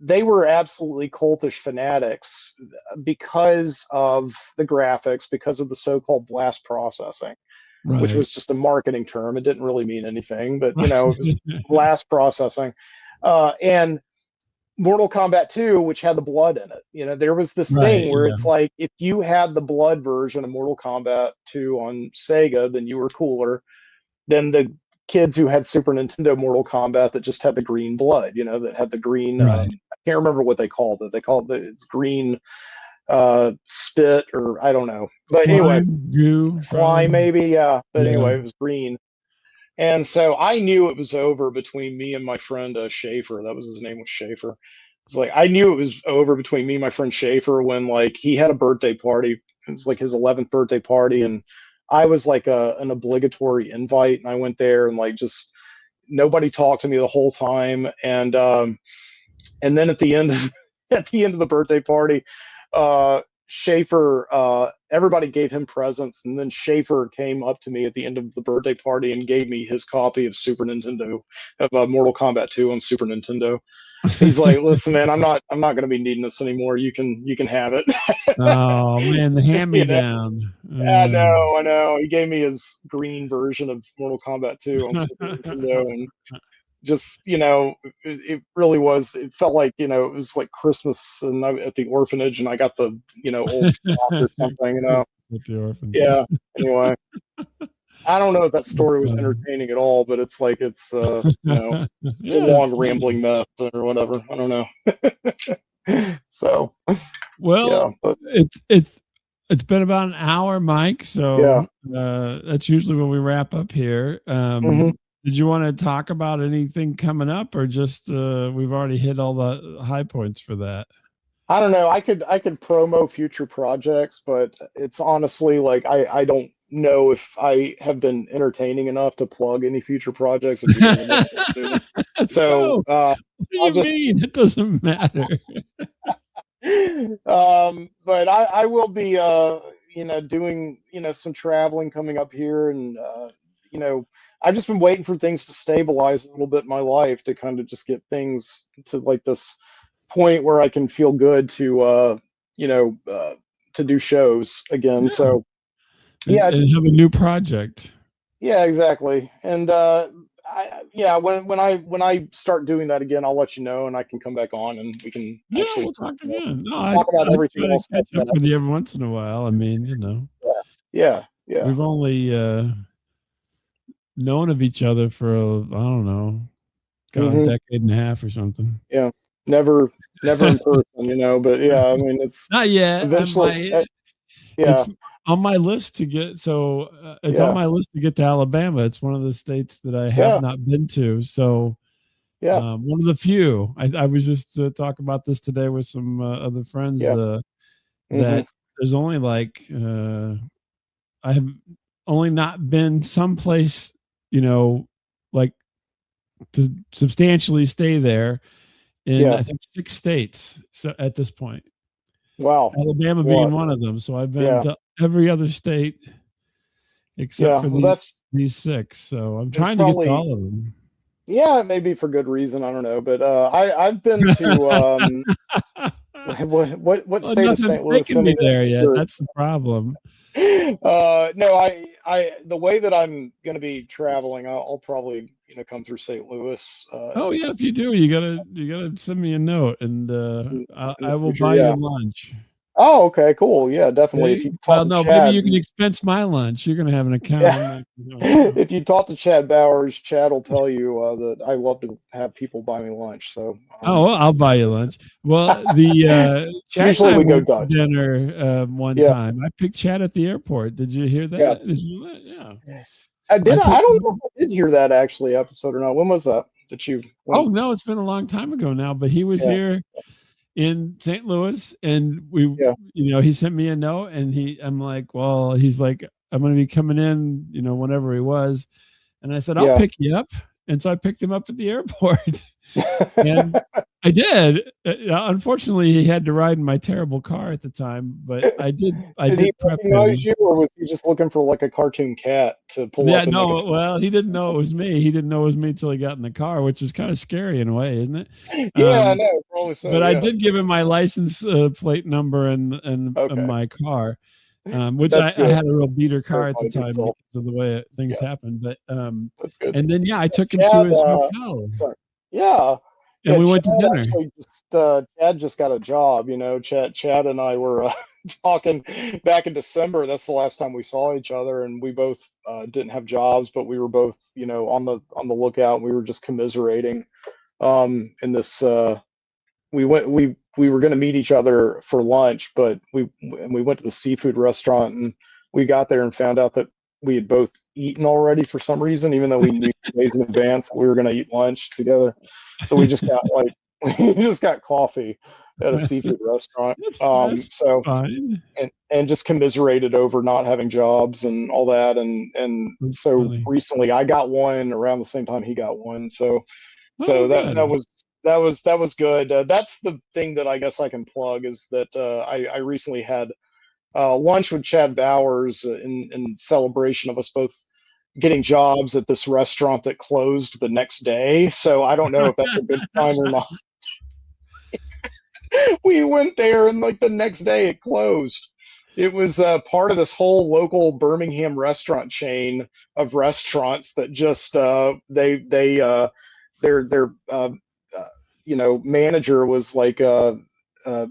They were absolutely cultish fanatics because of the graphics, because of the so-called blast processing, which Right. was just a marketing term. It didn't really mean anything, but Right. it was blast processing. And Mortal Kombat 2, which had the blood in it. There was this Right, thing where yeah. it's like if you had the blood version of Mortal Kombat 2 on Sega, then you were cooler than the kids who had Super Nintendo Mortal Kombat that just had the green blood, that had the green. Right. I can't remember what they called it. They called it's green spit, or I don't know. But anyway, Slime, goo, slime probably. maybe, yeah. But Yeah. anyway, it was green. And so I knew it was over between me and my friend Schaefer. That was his name, was Schaefer. It's like I knew it was over between me and my friend Schaefer when like he had a birthday party. It was like his 11th birthday party, and I was like an obligatory invite, and I went there, and like just nobody talked to me the whole time. And then at the end of, at the end of the birthday party, Schaefer, everybody gave him presents, and then Schaefer came up to me at the end of the birthday party and gave me his copy of Super Nintendo, of Mortal Kombat 2 on Super Nintendo. He's like, "Listen, man, I'm not going to be needing this anymore. You can have it." Oh, man, the you know, hand-me-down. I know. He gave me his green version of Mortal Kombat 2 on Super Nintendo, and just it really was, it felt like it was like Christmas and at the orphanage, and I got the old sock or something. Christmas at the orphanage. Yeah, anyway, I don't know if that That's story was funny. entertaining at all, but it's like it's a Yeah, it's long funny. rambling mess or whatever, I don't know. So Well, yeah, but it's been about an hour, Mike, yeah. so, that's usually when we wrap up here. Hmm. Did you wanna talk about anything coming up, or just, we've already hit all the high points for that? I don't know. I could promo future projects, but it's honestly like I don't know if I have been entertaining enough to plug any future projects if you're going to know soon. So No, what do I'll you just mean? It doesn't matter. but I will be doing, some traveling coming up here, and I've just been waiting for things to stabilize a little bit in my life to kind of just get things to like this point where I can feel good you know, uh, to do shows again. Yeah. So yeah, And just have a new project. yeah, exactly. And yeah, when I start doing that again, I'll let you know, and I can come back on, and we can Yeah, actually we'll talk you know, again. No, talk about I everything try to else but catch up that. with you every once in a while. I mean, Yeah, yeah, yeah. we've only known of each other for I don't know, got a Hmm. decade and a half or something. Yeah. Never in person, but yeah, I mean, it's Not yet. eventually. It's Yeah, on my list to get. So it's on yeah, my list to get to Alabama. It's one of the states that I have yeah, not been to. So yeah, one of the few. I was just talking about this today with some other friends. yeah. Hmm. That there's only like I have only not been someplace, like to substantially stay there in Yeah. I think 6 states. So at this point, Wow. Alabama That's a being lot. one of them. So I've been Yeah, to every other state except yeah. for Well, that's these six. So I'm there's trying to get to probably all of them. yeah, maybe for good reason. I don't know, but I've been to what Well, state is nothing's St. Louis taken in me again? there yet. Missouri. That's the problem. No, the way that I'm going to be traveling, I'll probably come through St. Louis at Oh yeah, some if you do, you gotta send me a note, and in the I will future. buy you Yeah. lunch. Oh, okay, cool. Yeah, definitely. If Okay. you talk Well, to no, maybe Chad, you can expense my lunch. You're gonna have an account. yeah, I'm not. No. if you talk to Chad Bowers, Chad will tell you that I love to have people buy me lunch. So Oh, well, I'll buy you lunch. Well, the Chad and usually I we go went to Dutch. dinner one Yeah, time. I picked Chad at the airport. Did you hear yeah. that? Did you? Yeah, I did. I I picked don't him know up. if I did hear that actually episode or not. When was that? That you Oh when? no, it's been a long time ago now. But he was Yeah, here in St. Louis, and yeah, he sent me a note, and I'm like, well, he's like, I'm going to be coming in, whenever he was, and I said, I'll yeah. pick you up, and so I picked him up at the airport, and I did. Unfortunately, he had to ride in my terrible car at the time, but I Did he did prep recognize him. you, or was he just looking for like a cartoon cat to pull Yeah, up in like a? no, well, he didn't know it was me. He didn't know it was me till he got in the car, which is kind of scary in a way, isn't it? Yeah, I Um, know. Probably so. but I Yeah. did give him my license plate number and Okay, my car, which that's I good. had a real beater car at the Verified time yourself. because of the way things Yeah, happened. But that's good. and then yeah, I took him to Chad, his hotel sorry. Yeah, and yeah. we Chad went to dinner. actually Chad just got a job. Chad and I were talking back in December. That's the last time we saw each other, and we both didn't have jobs, but we were both, on the lookout. We were just commiserating. In this, we were going to meet each other for lunch, but we went to the seafood restaurant, and we got there and found out that we had both eaten already for some reason, even though we knew days in advance we were going to eat lunch together. So we just got like we just got coffee at a seafood restaurant. That's So fine. and just commiserated over not having jobs and all that, and That's so funny. recently I got one around the same time he got one. So Oh, that good. was good. That's the thing that I guess I can plug is that I recently had lunch with Chad Bowers in celebration of us both getting jobs at this restaurant that closed the next day. So I don't know if that's a good sign or not. We went there, and like the next day it closed. It was part of this whole local Birmingham restaurant chain of restaurants that just their manager was like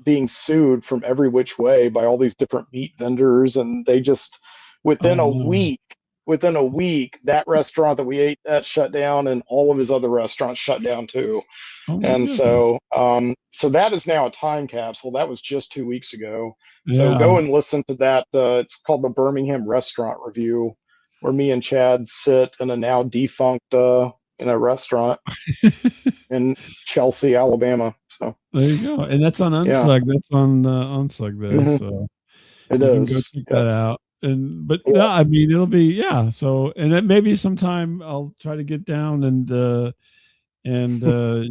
being sued from every which way by all these different meat vendors, and they just within Oh a no. week within a week that restaurant that we ate at shut down, and all of his other restaurants shut down too. Oh my And goodness. so that is now a time capsule. That was just 2 weeks ago. So Yeah. go and listen to that. It's called the Birmingham Restaurant Review, where me and Chad sit in a now defunct in a restaurant in Chelsea, Alabama. So There you go. And that's on yeah, Unsug. That's on Unsug there. hmm So it you can go is. check Yep. that out. And but Yeah. no, I mean it'll be yeah. So and then maybe sometime I'll try to get down and and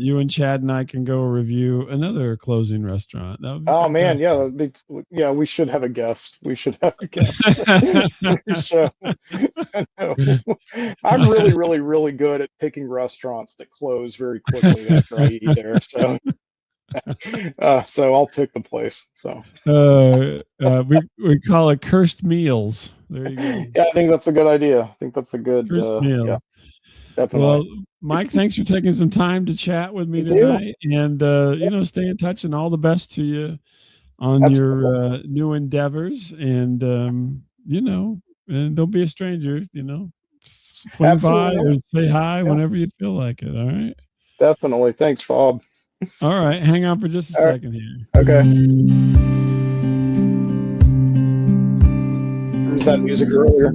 you and Chad and I can go review another closing restaurant. That would be Oh man, yeah, fantastic. yeah. We should have a guest. We should have a guest. So, I'm really, really, really good at picking restaurants that close very quickly after I eat there. So, so I'll pick the place. So, we call it cursed meals. There you go. yeah, I think that's a good idea. I think that's a good, Cursed meals. yeah, definitely. Well, Mike, thanks for taking some time to chat with me Thank you. tonight, and stay in touch, and all the best to you on Absolutely. your new endeavors, and and don't be a stranger, swing Absolutely by not. or say hi Yeah, whenever you feel like it. All right. definitely. Thanks, Bob. All right. Hang on for just a All right. second here. Okay. There's that music earlier.